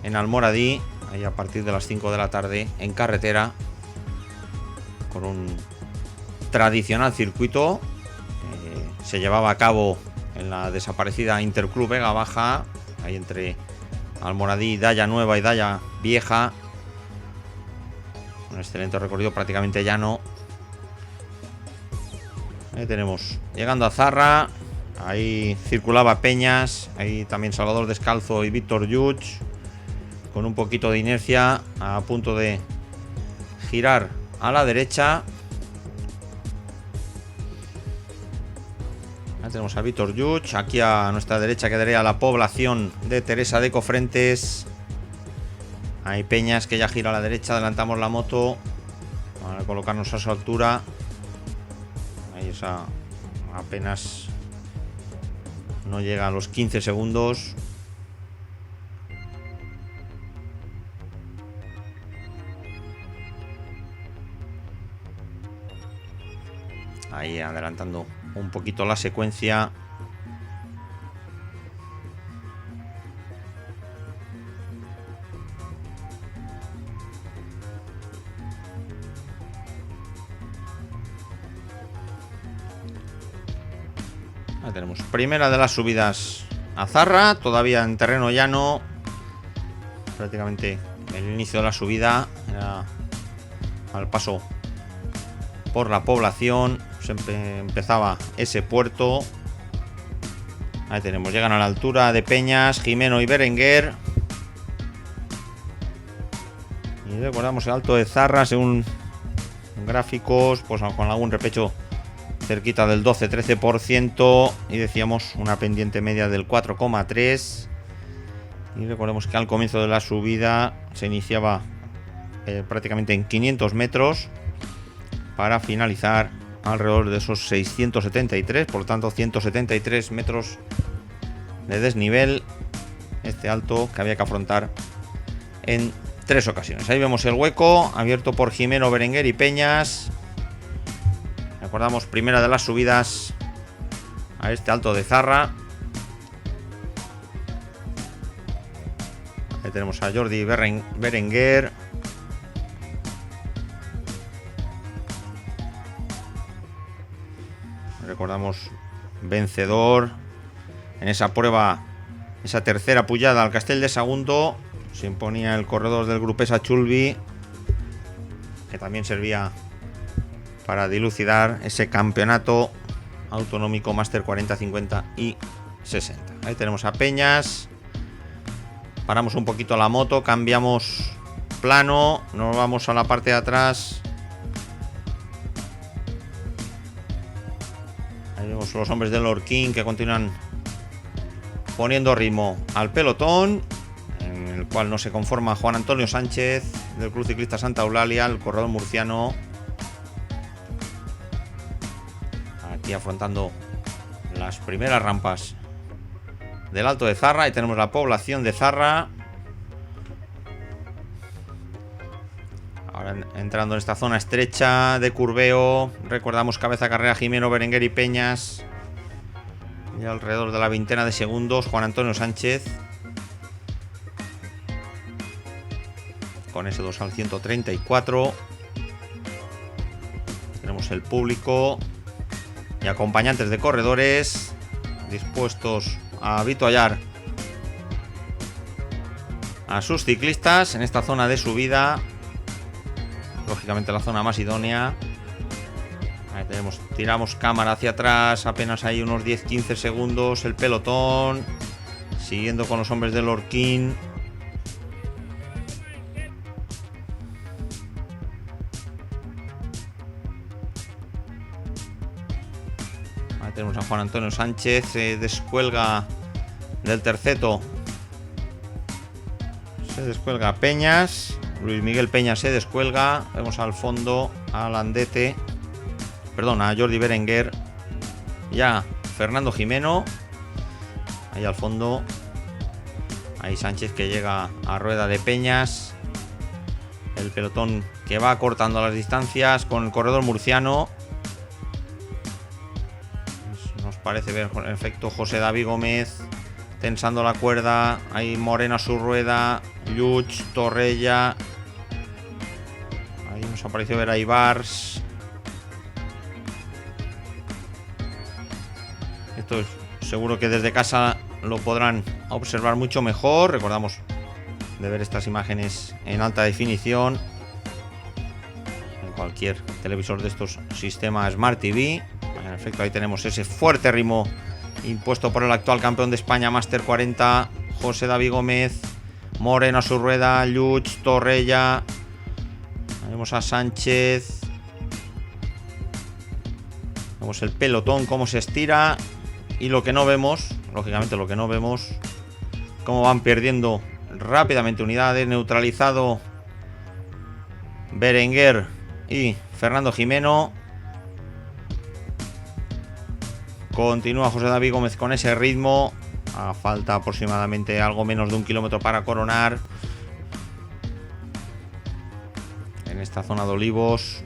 en Almoradí, ahí a partir de las 5 de la tarde en carretera, con un tradicional circuito que se llevaba a cabo en la desaparecida Interclub Vega Baja, ahí entre Almoradí, Daya Nueva y Daya Vieja. Un excelente recorrido prácticamente llano. Ahí tenemos, llegando a Zarra, ahí circulaba Peñas, ahí también Salvador Descalzo y Víctor Yuch, con un poquito de inercia, a punto de girar a la derecha. Ahí tenemos a Víctor Yuch. Aquí a nuestra derecha quedaría la población de Teresa de Cofrentes. Hay Peñas que ya gira a la derecha. Adelantamos la moto para colocarnos a su altura. Ahí esa apenas no llega a los 15 segundos. Ahí adelantando un poquito la secuencia. Ahí tenemos primera de las subidas a Zarra, todavía en terreno llano. Prácticamente el inicio de la subida era al paso por la población. Se empezaba ese puerto. Ahí tenemos, llegan a la altura de Peñas, Jimeno y Berenguer. Y recordamos el Alto de Zarra, según gráficos, pues con algún repecho cerquita del 12-13%. Y decíamos una pendiente media del 4,3%. Y recordemos que al comienzo de la subida se iniciaba prácticamente en 500 metros para finalizar alrededor de esos 673, por lo tanto 173 metros de desnivel, este alto que había que afrontar en 3 ocasiones. Ahí vemos el hueco abierto por Jimeno, Berenguer y Peñas. Recordamos, primera de las subidas a este Alto de Zarra. Ahí tenemos a Jordi Berenguer. Recordamos, vencedor en esa prueba, esa tercera pujada al Castell de Sagunto. Se imponía el corredor del Grupesa Chulbi, que también servía para dilucidar ese campeonato autonómico Máster 40, 50 y 60. Ahí tenemos a Peñas. Paramos un poquito la moto, cambiamos plano, nos vamos a la parte de atrás. Ahí vemos los hombres del Lorquín que continúan poniendo ritmo al pelotón, en el cual no se conforma Juan Antonio Sánchez del Club Ciclista Santa Eulalia, el corredor murciano. Aquí afrontando las primeras rampas del Alto de Zarra. Ahí tenemos la población de Zarra. Ahora entrando en esta zona estrecha de curveo. Recordamos cabeza carrera Jimeno, Berenguer y Peñas. Y alrededor de la veintena de segundos Juan Antonio Sánchez, con ese 2 al 134. Tenemos el público y acompañantes de corredores dispuestos a avituallar a sus ciclistas en esta zona de subida, lógicamente la zona más idónea. Ahí tenemos, tiramos cámara hacia atrás, apenas hay unos 10-15 segundos, el pelotón siguiendo con los hombres del Lorquín. Ahí tenemos a Juan Antonio Sánchez. Se descuelga del terceto. Se descuelga Peñas. Luis Miguel Peñas se descuelga. Vemos al fondo a Landete. Perdón, a Jordi Berenguer. Ya Fernando Jimeno. Ahí al fondo. Ahí Sánchez que llega a rueda de Peñas. El pelotón que va cortando las distancias con el corredor murciano. Nos parece ver con efecto José David Gómez tensando la cuerda. Ahí Moreno a su rueda. Lluch, Torrella. Ahí nos ha parecido ver a Ibars. Esto es seguro que desde casa lo podrán observar mucho mejor. Recordamos de ver estas imágenes en alta definición en cualquier televisor de estos sistemas Smart TV. En efecto, ahí tenemos ese fuerte ritmo impuesto por el actual campeón de España Máster 40, José David Gómez. Moreno a su rueda, Lluch, Torrella. Ahí vemos a Sánchez. Vemos el pelotón cómo se estira. Y lo que no vemos, lógicamente lo que no vemos, cómo van perdiendo rápidamente unidades. Neutralizado Berenguer y Fernando Jimeno. Continúa José David Gómez con ese ritmo. A falta aproximadamente algo menos de 1 kilómetro para coronar. En esta zona de olivos.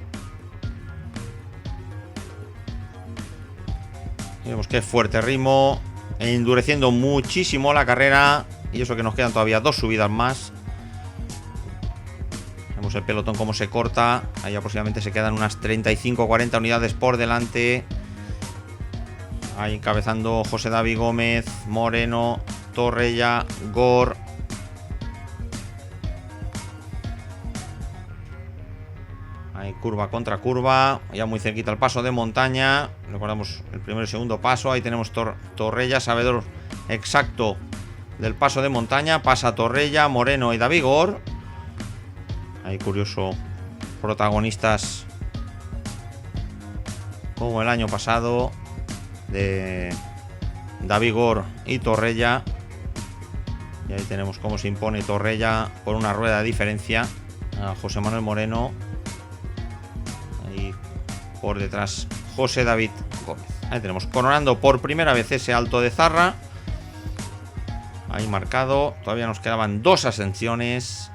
Y vemos que fuerte ritmo. Endureciendo muchísimo la carrera. Y eso que nos quedan todavía 2 subidas más. Vemos el pelotón cómo se corta. Ahí aproximadamente se quedan unas 35-40 unidades por delante. Ahí encabezando José David Gómez, Moreno, Torrella, Gor. Ahí curva contra curva. Ya muy cerquita el paso de montaña. Recordamos el primero y segundo paso. Ahí tenemos Torrella, sabedor exacto del paso de montaña. Pasa Torrella, Moreno y David Gor. Ahí curioso, protagonistas como el año pasado de David Gor y Torrella. Y ahí tenemos cómo se impone Torrella por una rueda de diferencia a José Manuel Moreno. Ahí por detrás José David Gómez. Ahí tenemos coronando por primera vez ese Alto de Zarra. Ahí marcado. Todavía nos quedaban 2 ascensiones.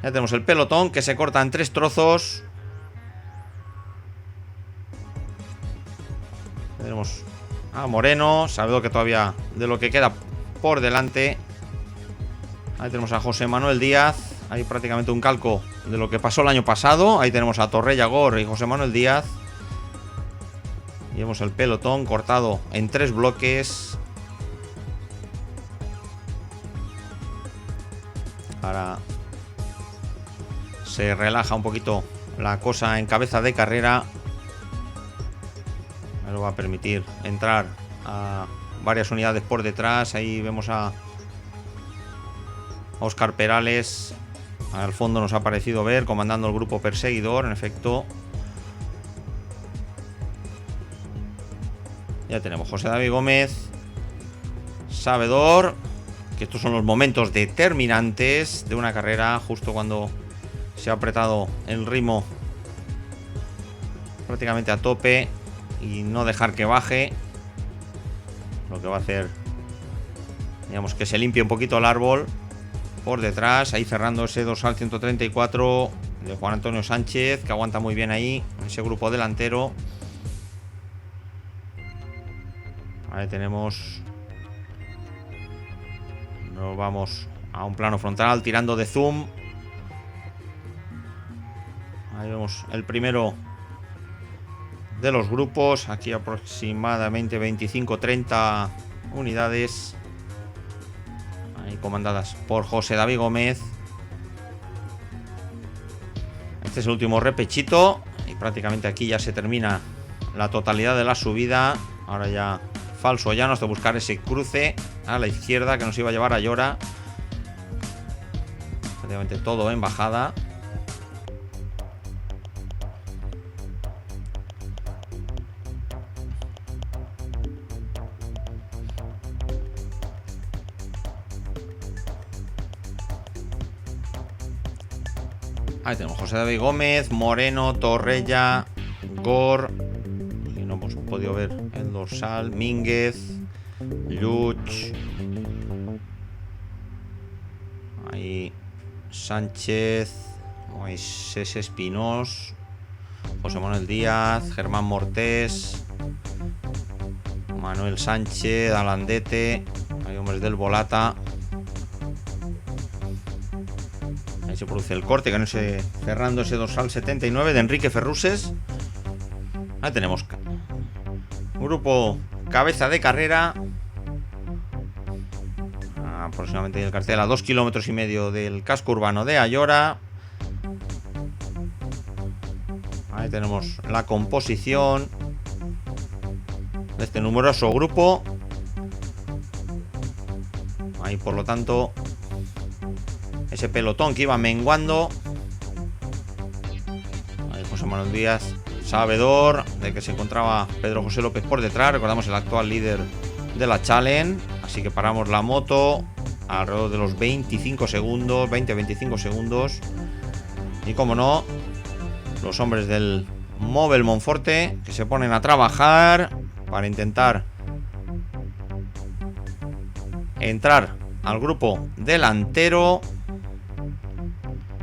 Ya tenemos el pelotón que se corta en 3 trozos. Tenemos a Moreno, sabedor que todavía de lo que queda por delante. Ahí tenemos a José Manuel Díaz. Hay prácticamente un calco de lo que pasó el año pasado. Ahí tenemos a Torrella, Gor y José Manuel Díaz. Y vemos el pelotón cortado en 3 bloques. Ahora se relaja un poquito la cosa en cabeza de carrera. Me lo va a permitir entrar a varias unidades por detrás. Ahí vemos a Óscar Perales. Al fondo nos ha parecido ver comandando el grupo perseguidor. En efecto, ya tenemos José David Gómez, sabedor que estos son los momentos determinantes de una carrera, justo cuando se ha apretado el ritmo prácticamente a tope y no dejar que baje, lo que va a hacer, digamos, que se limpie un poquito el árbol por detrás. Ahí cerrando ese dorsal 134 de Juan Antonio Sánchez, que aguanta muy bien ahí en ese grupo delantero. Ahí tenemos, nos vamos a un plano frontal tirando de zoom. Ahí vemos el primero de los grupos, aquí aproximadamente 25-30 unidades, ahí comandadas por José David Gómez. Este es el último repechito y prácticamente aquí ya se termina la totalidad de la subida. Ahora ya falso llanos de buscar ese cruce a la izquierda que nos iba a llevar a Llora. Prácticamente todo en bajada. Ahí tenemos José David Gómez, Moreno, Torrella, Gor. Y no hemos podido ver el dorsal. Mínguez, Luch. Ahí Sánchez, Moisés Espinós, José Manuel Díaz, Germán Mortés, Manuel Sánchez, Alandete. Hay hombres del Volata. Ahí se produce el corte, cerrando ese dorsal 79 de Enrique Ferruses. Ahí tenemos grupo cabeza de carrera. Aproximadamente el cartel a 2,5 kilómetros del casco urbano de Ayora. Ahí tenemos la composición de este numeroso grupo. Ahí, por lo tanto, ese pelotón que iba menguando. Ahí José Manuel Díaz, sabedor de que se encontraba Pedro José López por detrás. Recordamos, el actual líder de la Challenge. Así que paramos la moto alrededor de los 25 segundos, 20-25 segundos. Y como no, los hombres del Movel Monforte, que se ponen a trabajar para intentar entrar al grupo delantero.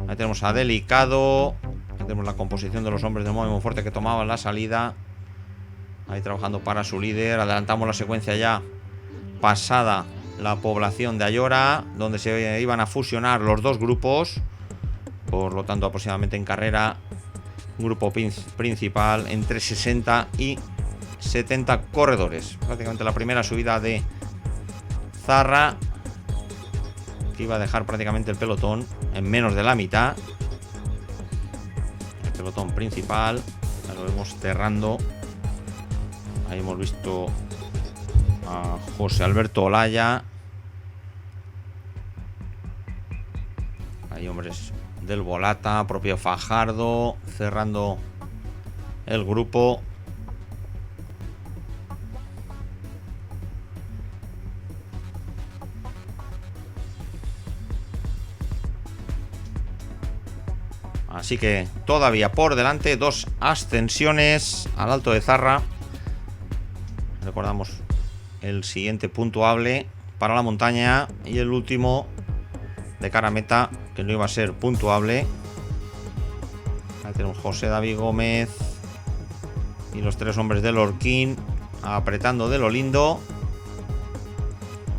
Ahí tenemos a Delicado. Ahí tenemos la composición de los hombres del Movel Monforte que tomaban la salida. Ahí trabajando para su líder. Adelantamos la secuencia ya pasada la población de Ayora, donde se iban a fusionar los dos grupos. Por lo tanto, aproximadamente en carrera, un grupo principal entre 60 y 70 corredores. Prácticamente la primera subida de Zarra, que iba a dejar prácticamente el pelotón en menos de la mitad. El pelotón principal, ya lo vemos cerrando. Ahí hemos visto a José Alberto Olaya. Hay hombres del Volata, propio Fajardo, cerrando el grupo. Así que todavía por delante 2 ascensiones al Alto de Zarra. Recordamos, el siguiente puntuable para la montaña y el último de cara a meta, que no iba a ser puntuable. Ahí tenemos José David Gómez y los 3 hombres del Orquín apretando de lo lindo.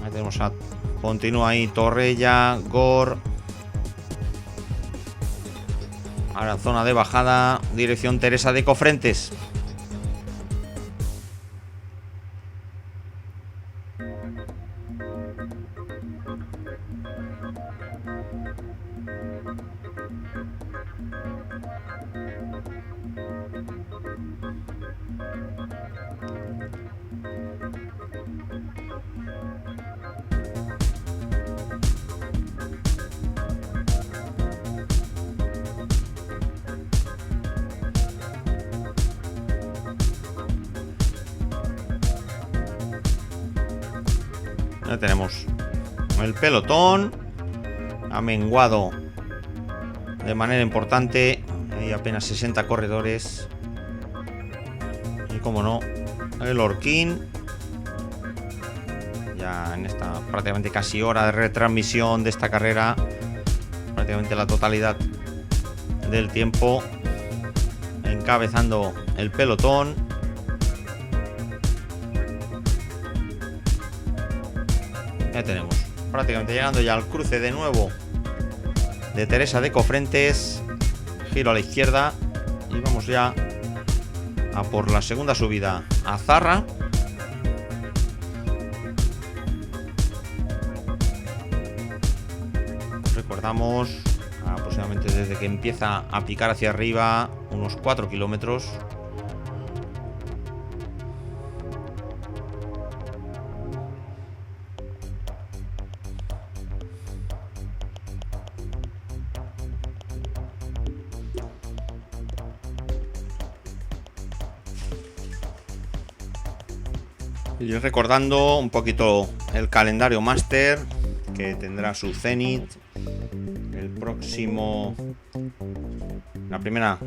Ahí tenemos continúa ahí Torrella, Gor. Ahora zona de bajada, dirección Teresa de Cofrentes. Ya tenemos el pelotón. Ha menguado de manera importante. Hay apenas 60 corredores. Y como no, el Orquín. Ya en esta prácticamente casi hora de retransmisión de esta carrera, prácticamente la totalidad del tiempo encabezando el pelotón. Ya tenemos prácticamente llegando ya al cruce de nuevo de Teresa de Cofrentes. Giro a la izquierda y vamos ya a por la segunda subida a Zarra. Recordamos, aproximadamente desde que empieza a picar hacia arriba, unos 4 kilómetros. Y recordando un poquito el calendario máster, que tendrá su cenit el próximo la primera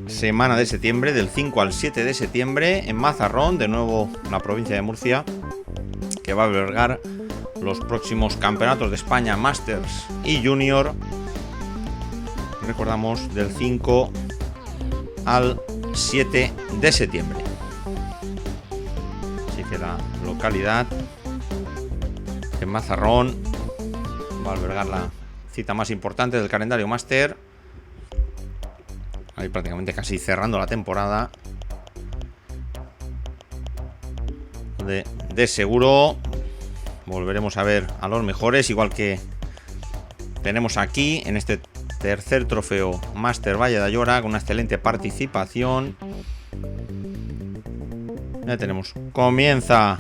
semana de septiembre, del 5 al 7 de septiembre, en Mazarrón, de nuevo la provincia de Murcia, que va a albergar los próximos campeonatos de España Masters y Junior. Recordamos, del 5 al 7 de septiembre. Así que la localidad en Mazarrón va a albergar la cita más importante del calendario máster. Ahí prácticamente casi cerrando la temporada. De seguro volveremos a ver a los mejores, igual que tenemos aquí en este tercer trofeo Máster Valle de Ayora, con una excelente participación. Ya tenemos, comienza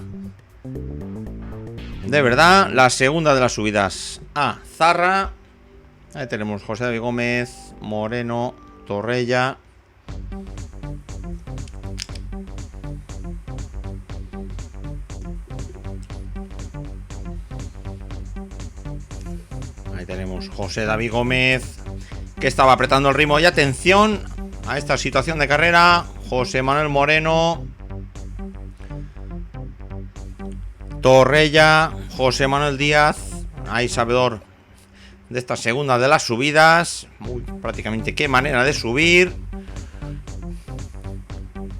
de verdad la segunda de las subidas a Zarra. Ahí tenemos José David Gómez, Moreno, Torrella. Ahí tenemos José David Gómez, que estaba apretando el ritmo. Y atención a esta situación de carrera. José Manuel Moreno, Torrella, José Manuel Díaz. Ahí sabedor de esta segunda de las subidas. Prácticamente qué manera de subir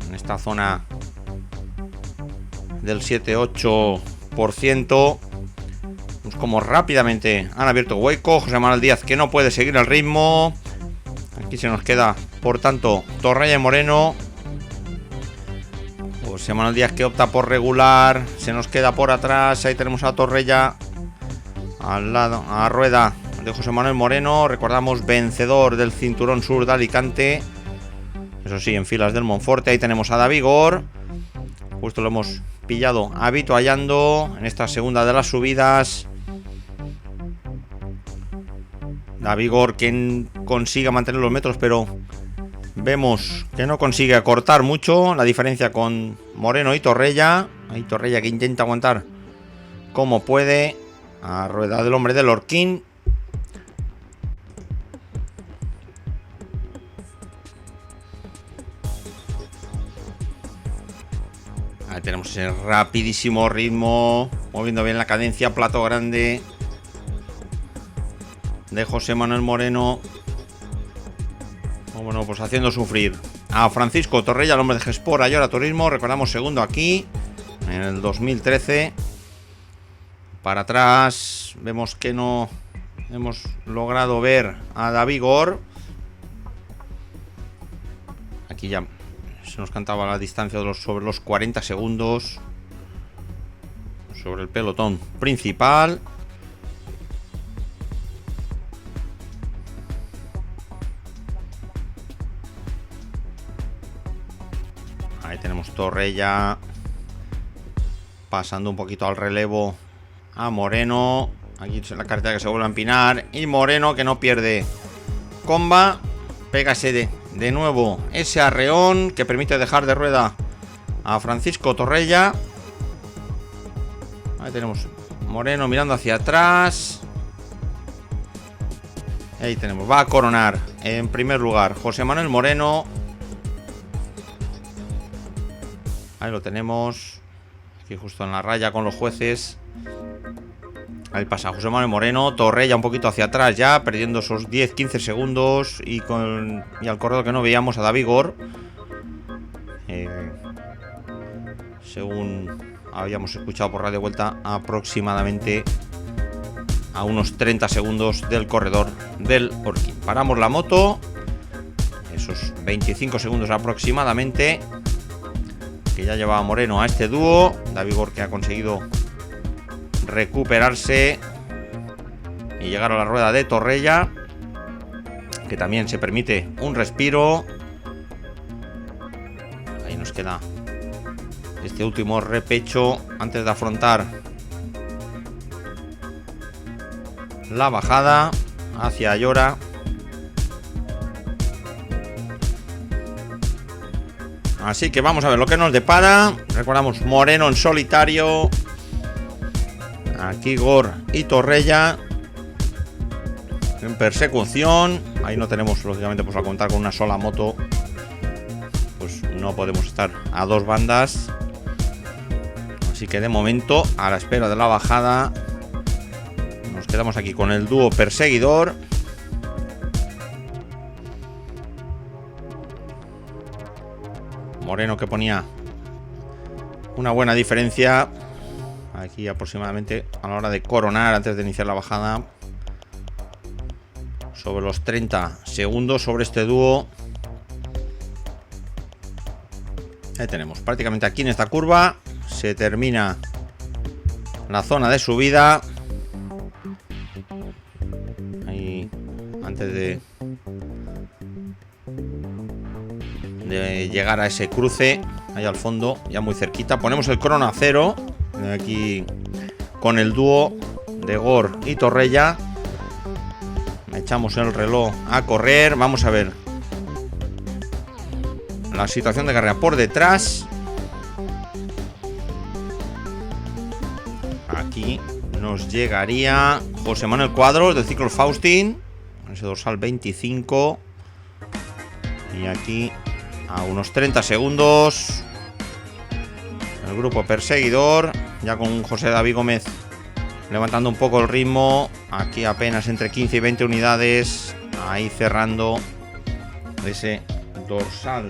en esta zona del 7-8%. Pues como rápidamente han abierto hueco. José Manuel Díaz, que no puede seguir el ritmo. Aquí se nos queda, por tanto, Torrella y Moreno. José Manuel Díaz, que opta por regular. Se nos queda por atrás. Ahí tenemos a Torrella al lado, a rueda de José Manuel Moreno. Recordamos, vencedor del Cinturón Sur de Alicante. Eso sí, en filas del Monforte. Ahí tenemos a David Gor. Justo lo hemos pillado habituallando en esta segunda de las subidas. David Gor, que consiga mantener los metros, pero vemos que no consigue acortar mucho la diferencia con Moreno y Torrella. Ahí Torrella, que intenta aguantar como puede a rueda del hombre del Orquín. Ahí tenemos ese rapidísimo ritmo, moviendo bien la cadencia, plato grande de José Manuel Moreno. Bueno, pues haciendo sufrir a Francisco Torrella, el hombre de Gespor Ayora Turismo. Recordamos, segundo aquí en el 2013. Para atrás vemos que no hemos logrado ver a David Gor. Aquí ya se nos cantaba la distancia de sobre los 40 segundos sobre el pelotón principal. Ahí tenemos Torrella pasando un poquito al relevo a Moreno. Aquí es la carretera que se vuelve a empinar. Y Moreno, que no pierde comba. Pégase de nuevo ese arreón que permite dejar de rueda a Francisco Torrella. Ahí tenemos Moreno mirando hacia atrás. Ahí tenemos, va a coronar en primer lugar José Manuel Moreno. Ahí lo tenemos, aquí justo en la raya con los jueces. Ahí pasa José Manuel Moreno. Torrella un poquito hacia atrás ya, perdiendo esos 10-15 segundos. Y al corredor que no veíamos, a David Gor. Según habíamos escuchado por Radio Vuelta, aproximadamente a unos 30 segundos del corredor del Orquín. Paramos la moto. Esos 25 segundos aproximadamente que ya llevaba Moreno a este dúo. David Gor, que ha conseguido recuperarse y llegar a la rueda de Torrella, que también se permite un respiro. Ahí nos queda este último repecho antes de afrontar la bajada hacia Ayora. Así que vamos a ver lo que nos depara. Recordamos, Moreno en solitario. Aquí Gor y Torrella persecución. Ahí no tenemos, lógicamente, pues al contar con una sola moto, pues no podemos estar a dos bandas. Así que de momento, a la espera de la bajada, nos quedamos aquí con el dúo perseguidor. Moreno, que ponía una buena diferencia aquí aproximadamente a la hora de coronar antes de iniciar la bajada, sobre los 30 segundos sobre este dúo. Ahí tenemos, prácticamente aquí en esta curva se termina la zona de subida. Ahí, antes de llegar a ese cruce, ahí al fondo, ya muy cerquita, ponemos el crono a 0 aquí con el dúo de Gor y Torrella. Echamos el reloj a correr. Vamos a ver la situación de carrera por detrás. Aquí nos llegaría José Manuel Cuadros del Ciclos Faustin, ese dorsal 25. Y aquí a unos 30 segundos el grupo perseguidor, ya con José David Gómez levantando un poco el ritmo. Aquí apenas entre 15 y 20 unidades, ahí cerrando ese dorsal.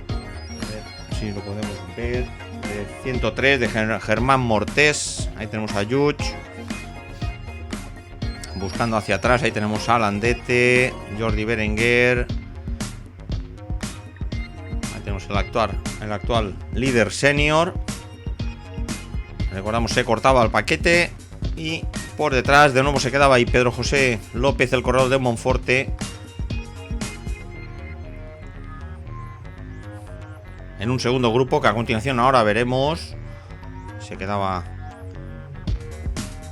A ver si lo podemos ver, de 103 de Germán Mortés. Ahí tenemos a Yuch buscando hacia atrás. Ahí tenemos a Landete, Jordi Berenguer. Ahí tenemos el actual líder senior. Recordamos, se cortaba el paquete. Y por detrás de nuevo se quedaba ahí Pedro José López, el corredor de Monforte, en un segundo grupo que a continuación ahora veremos. Se quedaba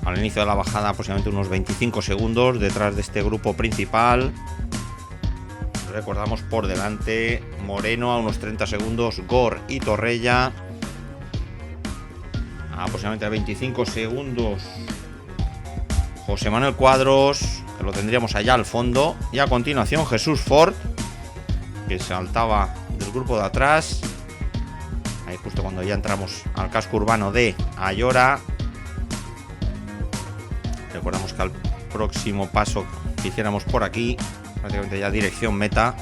al inicio de la bajada aproximadamente unos 25 segundos detrás de este grupo principal. Recordamos, por delante Moreno a unos 30 segundos, Gor y Torrella a aproximadamente 25 segundos, José Manuel Cuadros, que lo tendríamos allá al fondo, y a continuación Jesús Ford, que saltaba del grupo de atrás, ahí justo cuando ya entramos al casco urbano de Ayora. Recordamos que al próximo paso que hiciéramos por aquí, prácticamente ya dirección meta,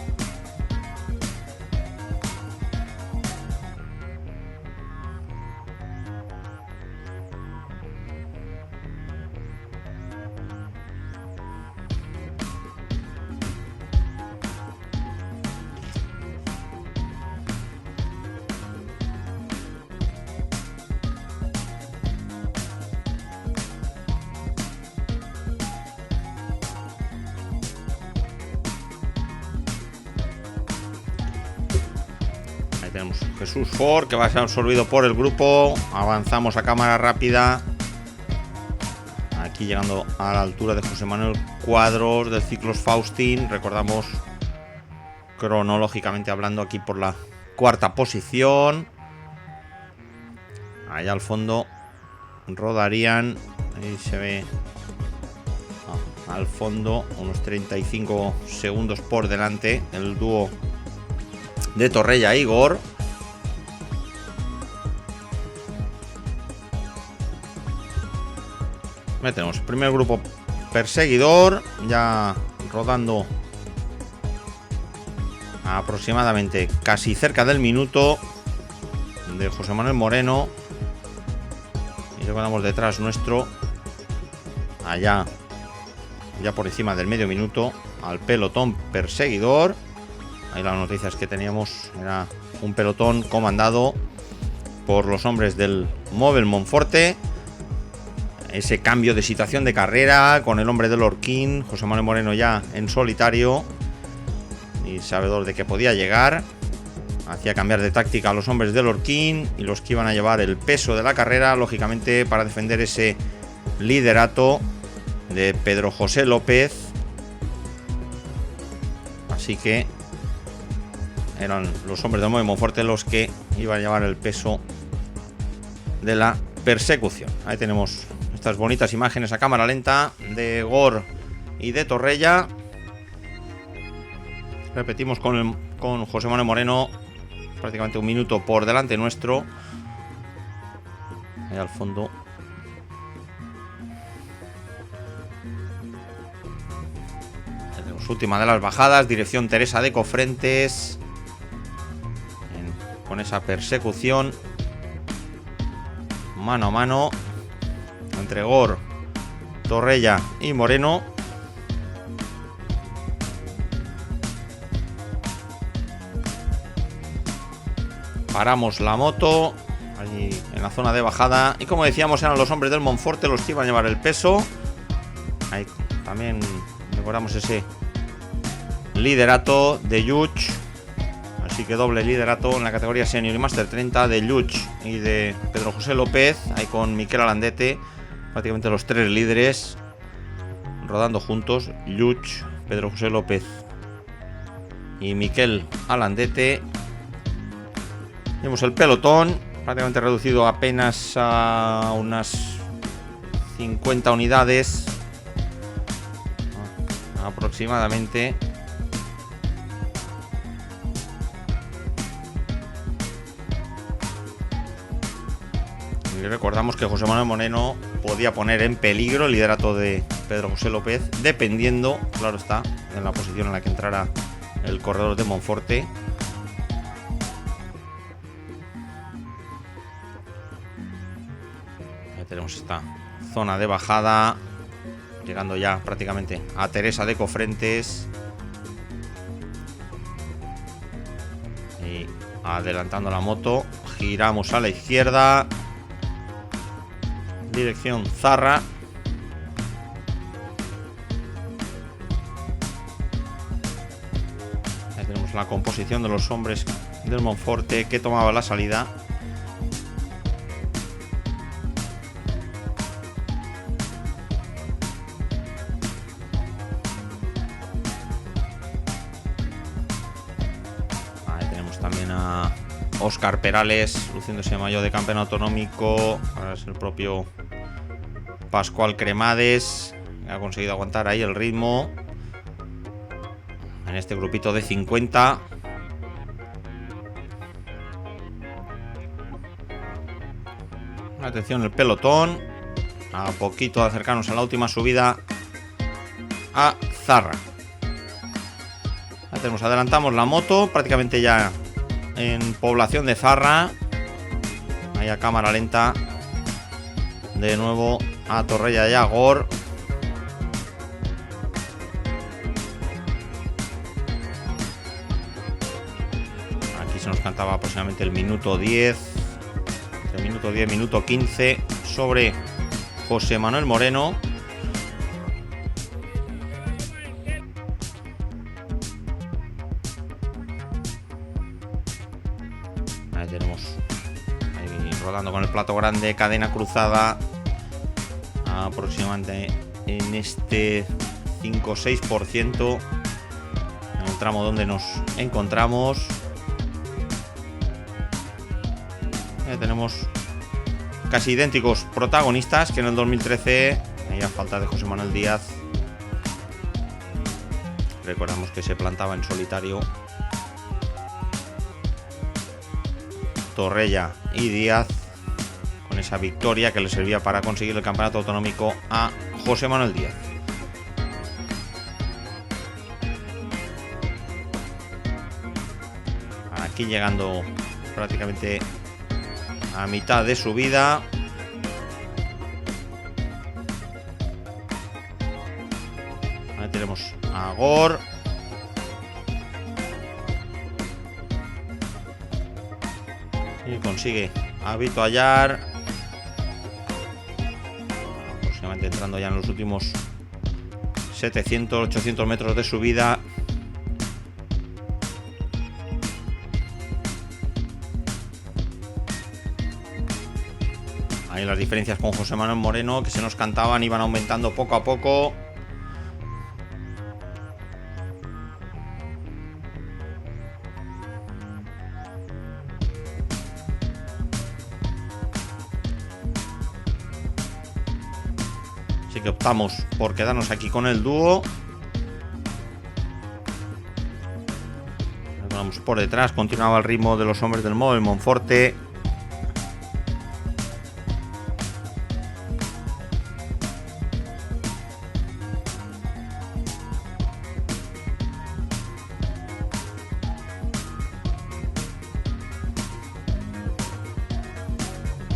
tenemos Jesús Ford, que va a ser absorbido por el grupo. Avanzamos a cámara rápida, aquí llegando a la altura de José Manuel Cuadros del Ciclos Faustin. Recordamos, cronológicamente hablando, aquí por la cuarta posición. Allá al fondo rodarían, ahí se ve al fondo, unos 35 segundos por delante, el dúo de Torrella e Igor. Ahí tenemos el primer grupo perseguidor, ya rodando aproximadamente casi cerca del minuto de José Manuel Moreno. Y recordamos detrás nuestro, allá ya por encima del medio minuto, al pelotón perseguidor. Ahí las noticias que teníamos, era un pelotón comandado por los hombres del Móvil Monforte. Ese cambio de situación de carrera con el hombre del Orquín, José Manuel Moreno, ya en solitario y sabedor de que podía llegar. Hacía cambiar de táctica a los hombres del Orquín y los que iban a llevar el peso de la carrera, lógicamente, para defender ese liderato de Pedro José López. Así que eran los hombres del Móvil Monforte los que iban a llevar el peso de la persecución. Ahí tenemos estas bonitas imágenes a cámara lenta de Gor y de Torrella. Repetimos con José Manuel Moreno, prácticamente un minuto por delante nuestro. Ahí al fondo. Tenemos última de las bajadas, dirección Teresa de Cofrentes. Con esa persecución mano a mano entre Gor, Torrella y Moreno. Paramos la moto allí en la zona de bajada y, como decíamos, eran los hombres del Monforte los que iban a llevar el peso. Ahí también recordamos ese liderato de Lluch, así que doble liderato en la categoría senior y Master 30 de Lluch y de Pedro José López, ahí con Miquel Alandete, prácticamente los tres líderes rodando juntos. Lluch, Pedro José López y Miquel Alandete. Vemos el pelotón prácticamente reducido apenas a unas 50 unidades aproximadamente. Y recordamos que José Manuel Moreno podía poner en peligro el liderato de Pedro José López, dependiendo, claro está, en la posición en la que entrara el corredor de Monforte. Tenemos esta zona de bajada, llegando ya prácticamente a Teresa de Cofrentes y adelantando la moto. Giramos a la izquierda, dirección Zarra. Ahí tenemos la composición de los hombres del Monforte que tomaba la salida. Óscar Perales luciéndose de maillot de campeón autonómico. Ahora es el propio Pascual Cremades, que ha conseguido aguantar ahí el ritmo en este grupito de 50. Atención el pelotón, a poquito de acercarnos a la última subida a Zarra. Ahí tenemos, adelantamos la moto prácticamente ya en población de Zarra. Ahí a cámara lenta de nuevo a Torrella y a Gor. Aquí se nos cantaba aproximadamente el minuto 10, entre minuto 10 minuto 15 sobre José Manuel Moreno. Ahí tenemos, ahí rodando con el plato grande, cadena cruzada aproximadamente en este 5 o 6% en el tramo donde nos encontramos. Ahí tenemos casi idénticos protagonistas que en el 2013, ahí a falta de José Manuel Díaz. Recordamos que se plantaba en solitario Torrella y Díaz, con esa victoria que le servía para conseguir el campeonato autonómico a José Manuel Díaz. Aquí llegando prácticamente a mitad de subida. Ahí tenemos a Gor. Y consigue avituallar, aproximadamente entrando ya en los últimos 700-800 metros de subida. Ahí las diferencias con José Manuel Moreno, que se nos cantaban, iban aumentando poco a poco. Así que optamos por quedarnos aquí con el dúo. Vamos por detrás, continuaba el ritmo de los hombres del Modo, el Monforte.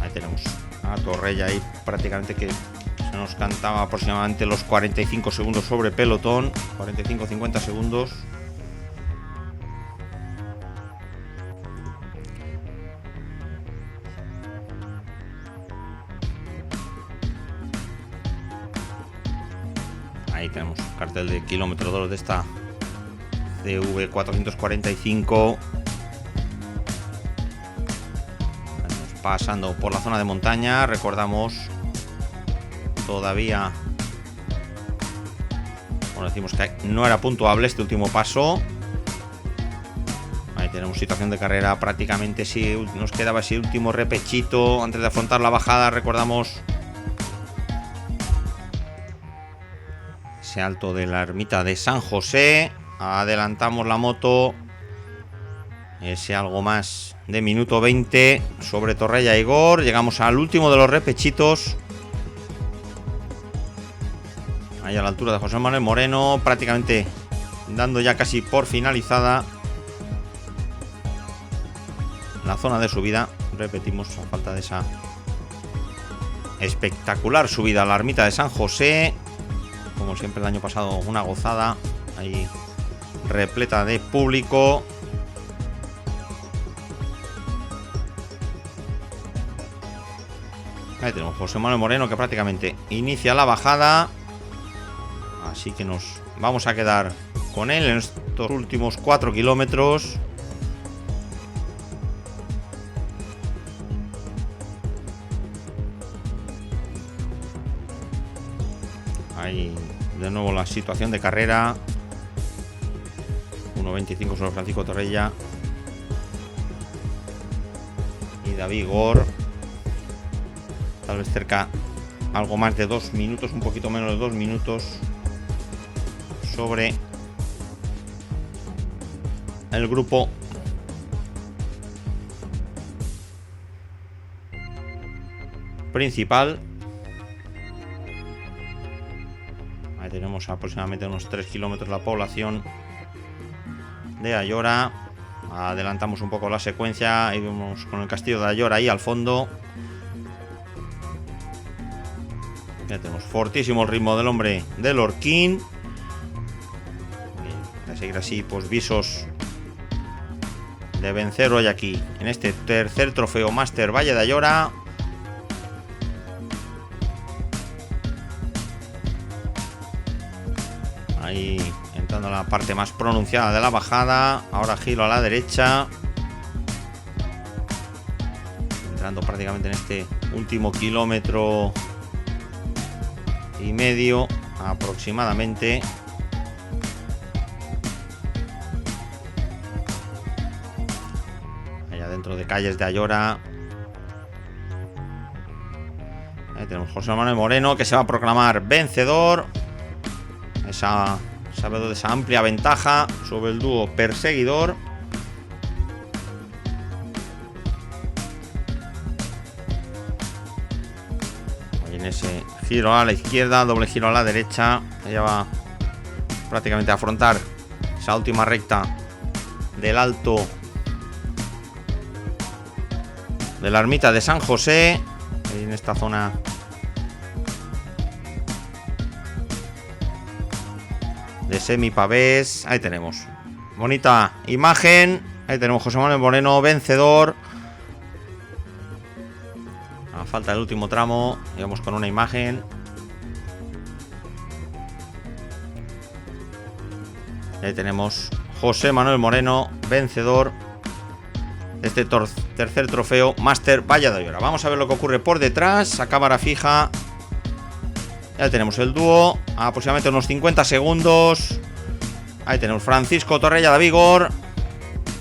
Ahí tenemos a Torrella ahí prácticamente que se nos cantaba aproximadamente los 45 segundos sobre pelotón, 45-50 segundos. Ahí tenemos cartel de kilómetro 2 de esta CV 445. Estamos pasando por la zona de montaña. Recordamos todavía, bueno, decimos que no era puntuable este último paso. Ahí tenemos situación de carrera prácticamente. Si nos quedaba ese último repechito antes de afrontar la bajada. Recordamos ese alto de la ermita de San José. Adelantamos la moto. Ese algo más de minuto 20 sobre Torrella y Igor. Llegamos al último de los repechitos. Ahí a la altura de José Manuel Moreno. Prácticamente dando ya casi por finalizada la zona de subida. Repetimos a falta de esa espectacular subida a la ermita de San José. Como siempre el año pasado, una gozada. Ahí repleta de público. Ahí tenemos José Manuel Moreno que prácticamente inicia la bajada. Así que nos vamos a quedar con él en estos últimos 4 kilómetros. Ahí de nuevo la situación de carrera. 1.25 sobre Francisco Torrella y David Gor. Tal vez cerca algo más de 2 minutos, un poquito menos de 2 minutos sobre el grupo principal. Ahí tenemos aproximadamente unos 3 kilómetros la población de Ayora. Adelantamos un poco la secuencia y vemos con el castillo de Ayora ahí al fondo. Ya tenemos fortísimo el ritmo del hombre del Orquín. A seguir así, pues visos de vencer hoy aquí en este tercer trofeo Máster Valle de Ayora. Ahí entrando a la parte más pronunciada de la bajada. Ahora giro a la derecha. Entrando prácticamente en este último kilómetro y medio aproximadamente. Allá dentro de calles de Ayora. Ahí tenemos José Manuel Moreno que se va a proclamar vencedor. Sabedor de esa amplia ventaja sobre el dúo perseguidor. Ahí en ese giro a la izquierda, doble giro a la derecha. Ella va prácticamente a afrontar esa última recta del alto de la ermita de San José. Ahí en esta zona de semipavés. Ahí tenemos bonita imagen. Ahí tenemos José Manuel Moreno vencedor. A falta del último tramo, llegamos con una imagen. Ahí tenemos José Manuel Moreno vencedor de este tercer trofeo Máster Valle de Ayora. Vamos a ver lo que ocurre por detrás a cámara fija. Ya tenemos el dúo a aproximadamente unos 50 segundos. Ahí tenemos Francisco Torrella, David Gor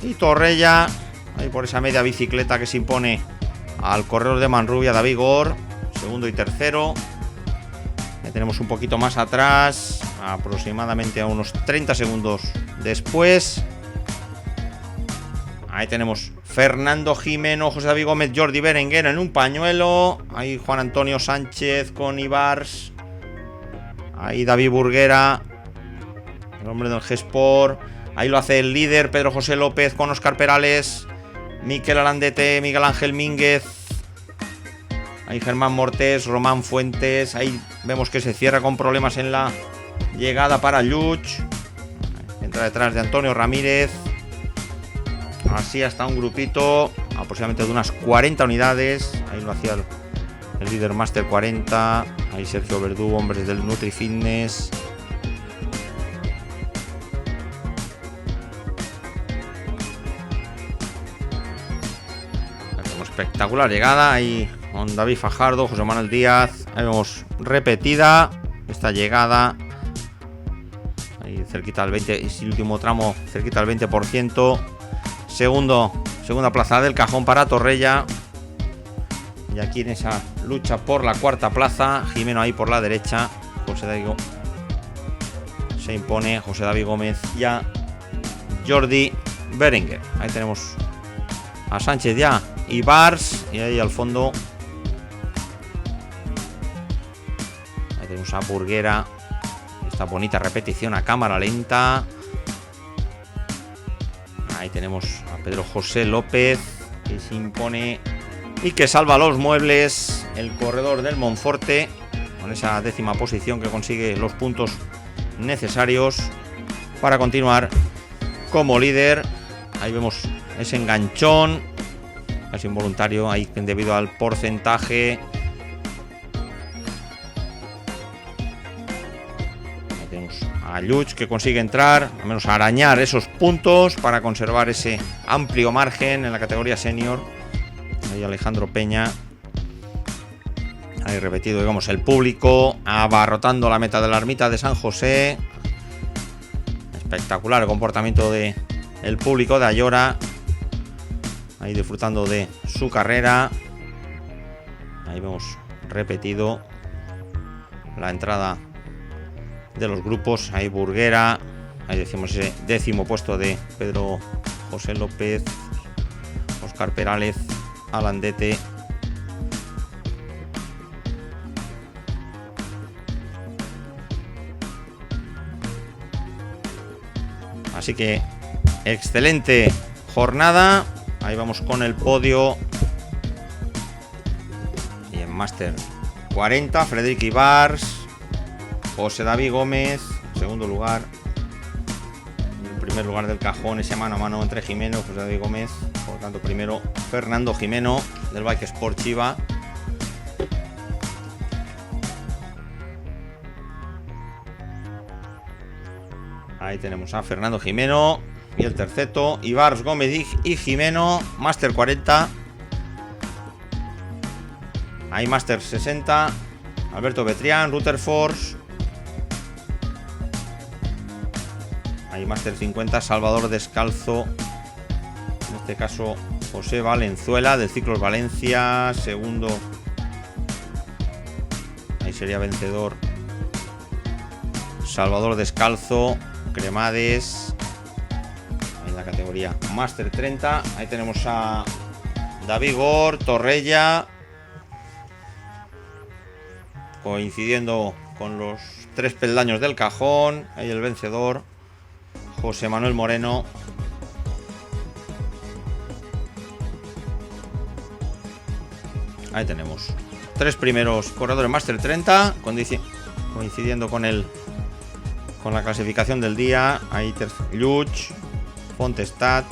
y Torrella. Ahí por esa media bicicleta que se impone al corredor de Manrubia, David Gor, segundo y tercero. Ahí tenemos un poquito más atrás, aproximadamente a unos 30 segundos después. Ahí tenemos Fernando Jimeno, José David Gómez, Jordi Berenguer en un pañuelo. Ahí Juan Antonio Sánchez con Ibars. Ahí David Burguera, el hombre del G-Sport. Ahí lo hace el líder Pedro José López con Óscar Perales, Mikel Alandete, Miguel Ángel Mínguez. Ahí Germán Mortés, Román Fuentes. Ahí vemos que se cierra con problemas en la llegada para Luch. Entra detrás de Antonio Ramírez. Así hasta un grupito aproximadamente de unas 40 unidades. Ahí lo hacía el líder Master 40. Ahí Sergio Verdú, hombres del Nutri Fitness. Tenemos espectacular llegada. Ahí con David Fajardo, José Manuel Díaz. Ahí vemos repetida esta llegada. Ahí cerquita del 20. Y el último tramo cerquita del 20%. Segunda plaza del cajón para Torrella. Y aquí en esa lucha por la cuarta plaza, Jimeno ahí por la derecha. José David se impone, José David Gómez y a Jordi Berenguer. Ahí tenemos a Sánchez ya y Bars. Y ahí al fondo ahí tenemos a Burguera. Esta bonita repetición a cámara lenta. Ahí tenemos a Pedro José López, que se impone y que salva los muebles. El corredor del Monforte, con esa 10ª posición que consigue los puntos necesarios para continuar como líder. Ahí vemos ese enganchón, casi involuntario, ahí debido al porcentaje. A Luch, que consigue entrar, al menos arañar esos puntos para conservar ese amplio margen en la categoría senior. Ahí Alejandro Peña. Ahí repetido, digamos, el público abarrotando la meta de la ermita de San José. Espectacular el comportamiento del público de Ayora. Ahí disfrutando de su carrera. Ahí vemos repetido la entrada de los grupos. Ahí Burguera. Ahí decimos ese 10º puesto de Pedro José López, Óscar Perales, Alandete. Así que excelente jornada. Ahí vamos con el podio. Y en Máster 40, Frederic Ibars, José David Gómez, segundo lugar. En el primer lugar del cajón, ese mano a mano entre Jimeno y José David Gómez. Por lo tanto, primero Fernando Jimeno del Bike Sport Chiva. Ahí tenemos a Fernando Jimeno y el terceto, Ibars, Gómez y Jimeno, Máster 40. Ahí Máster 60, Alberto Betrián, Rutherford. Ahí Máster 50, Salvador Descalzo. En este caso, José Valenzuela del Ciclos Valencia, segundo. Ahí sería vencedor Salvador Descalzo, Cremades. En la categoría Máster 30. Ahí tenemos a David Gor, Torrella, coincidiendo con los 3 peldaños del cajón. Ahí el vencedor, José Manuel Moreno. Ahí tenemos 3 primeros corredores Máster 30, coincidiendo con la clasificación del día. Ahí Luch, Fontestad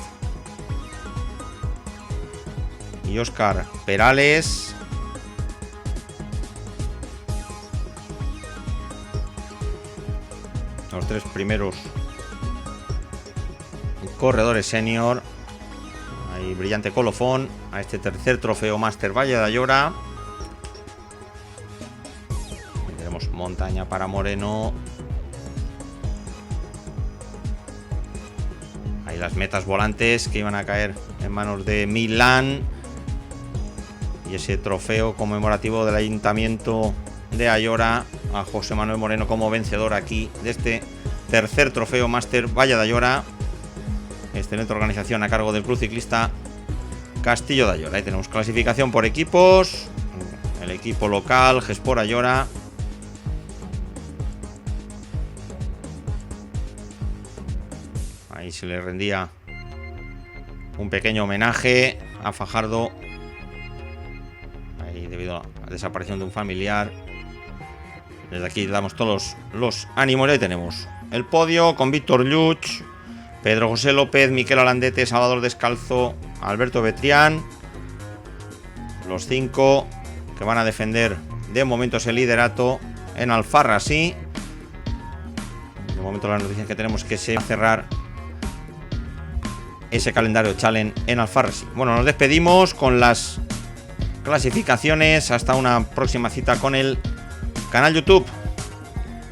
y Óscar Perales. Los 3 primeros corredores senior. Ahí brillante colofón a este tercer trofeo Máster Valle de Ayora. Ahí tenemos montaña para Moreno. Ahí las metas volantes que iban a caer en manos de Milán. Y ese trofeo conmemorativo del Ayuntamiento de Ayora, a José Manuel Moreno como vencedor aquí de este tercer trofeo Máster Valle de Ayora. Excelente organización a cargo del club ciclista Castillo de Ayora. Ahí tenemos clasificación por equipos. El equipo local, Gespor Ayora. Ahí se le rendía un pequeño homenaje a Fajardo. Ahí debido a la desaparición de un familiar. Desde aquí damos todos los ánimos. Ahí tenemos el podio con Víctor Lluch, Pedro José López, Miquel Alandete, Salvador Descalzo, Alberto Betrián. Los 5 que van a defender de momento ese liderato en Alfarrasí. De momento las noticias que tenemos es que se va a cerrar ese calendario challenge en Alfarrasí. Bueno, nos despedimos con las clasificaciones. Hasta una próxima cita con el canal YouTube.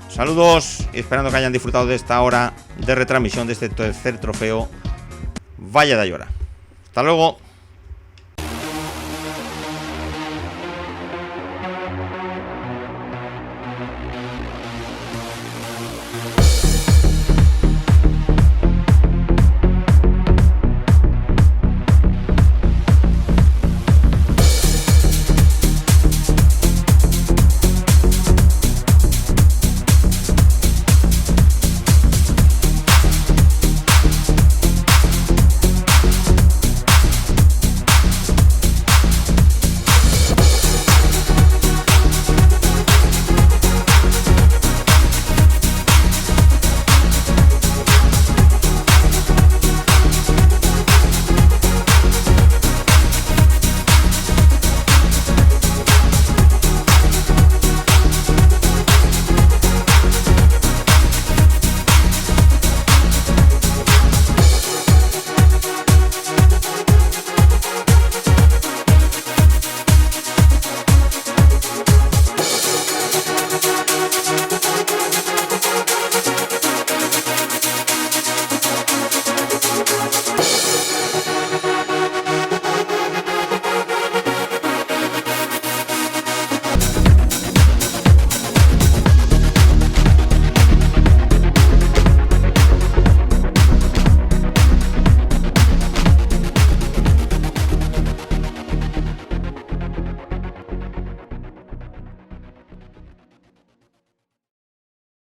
Saludos y esperando que hayan disfrutado de esta hora de retransmisión de este tercer trofeo Valle de Ayora. Hasta luego.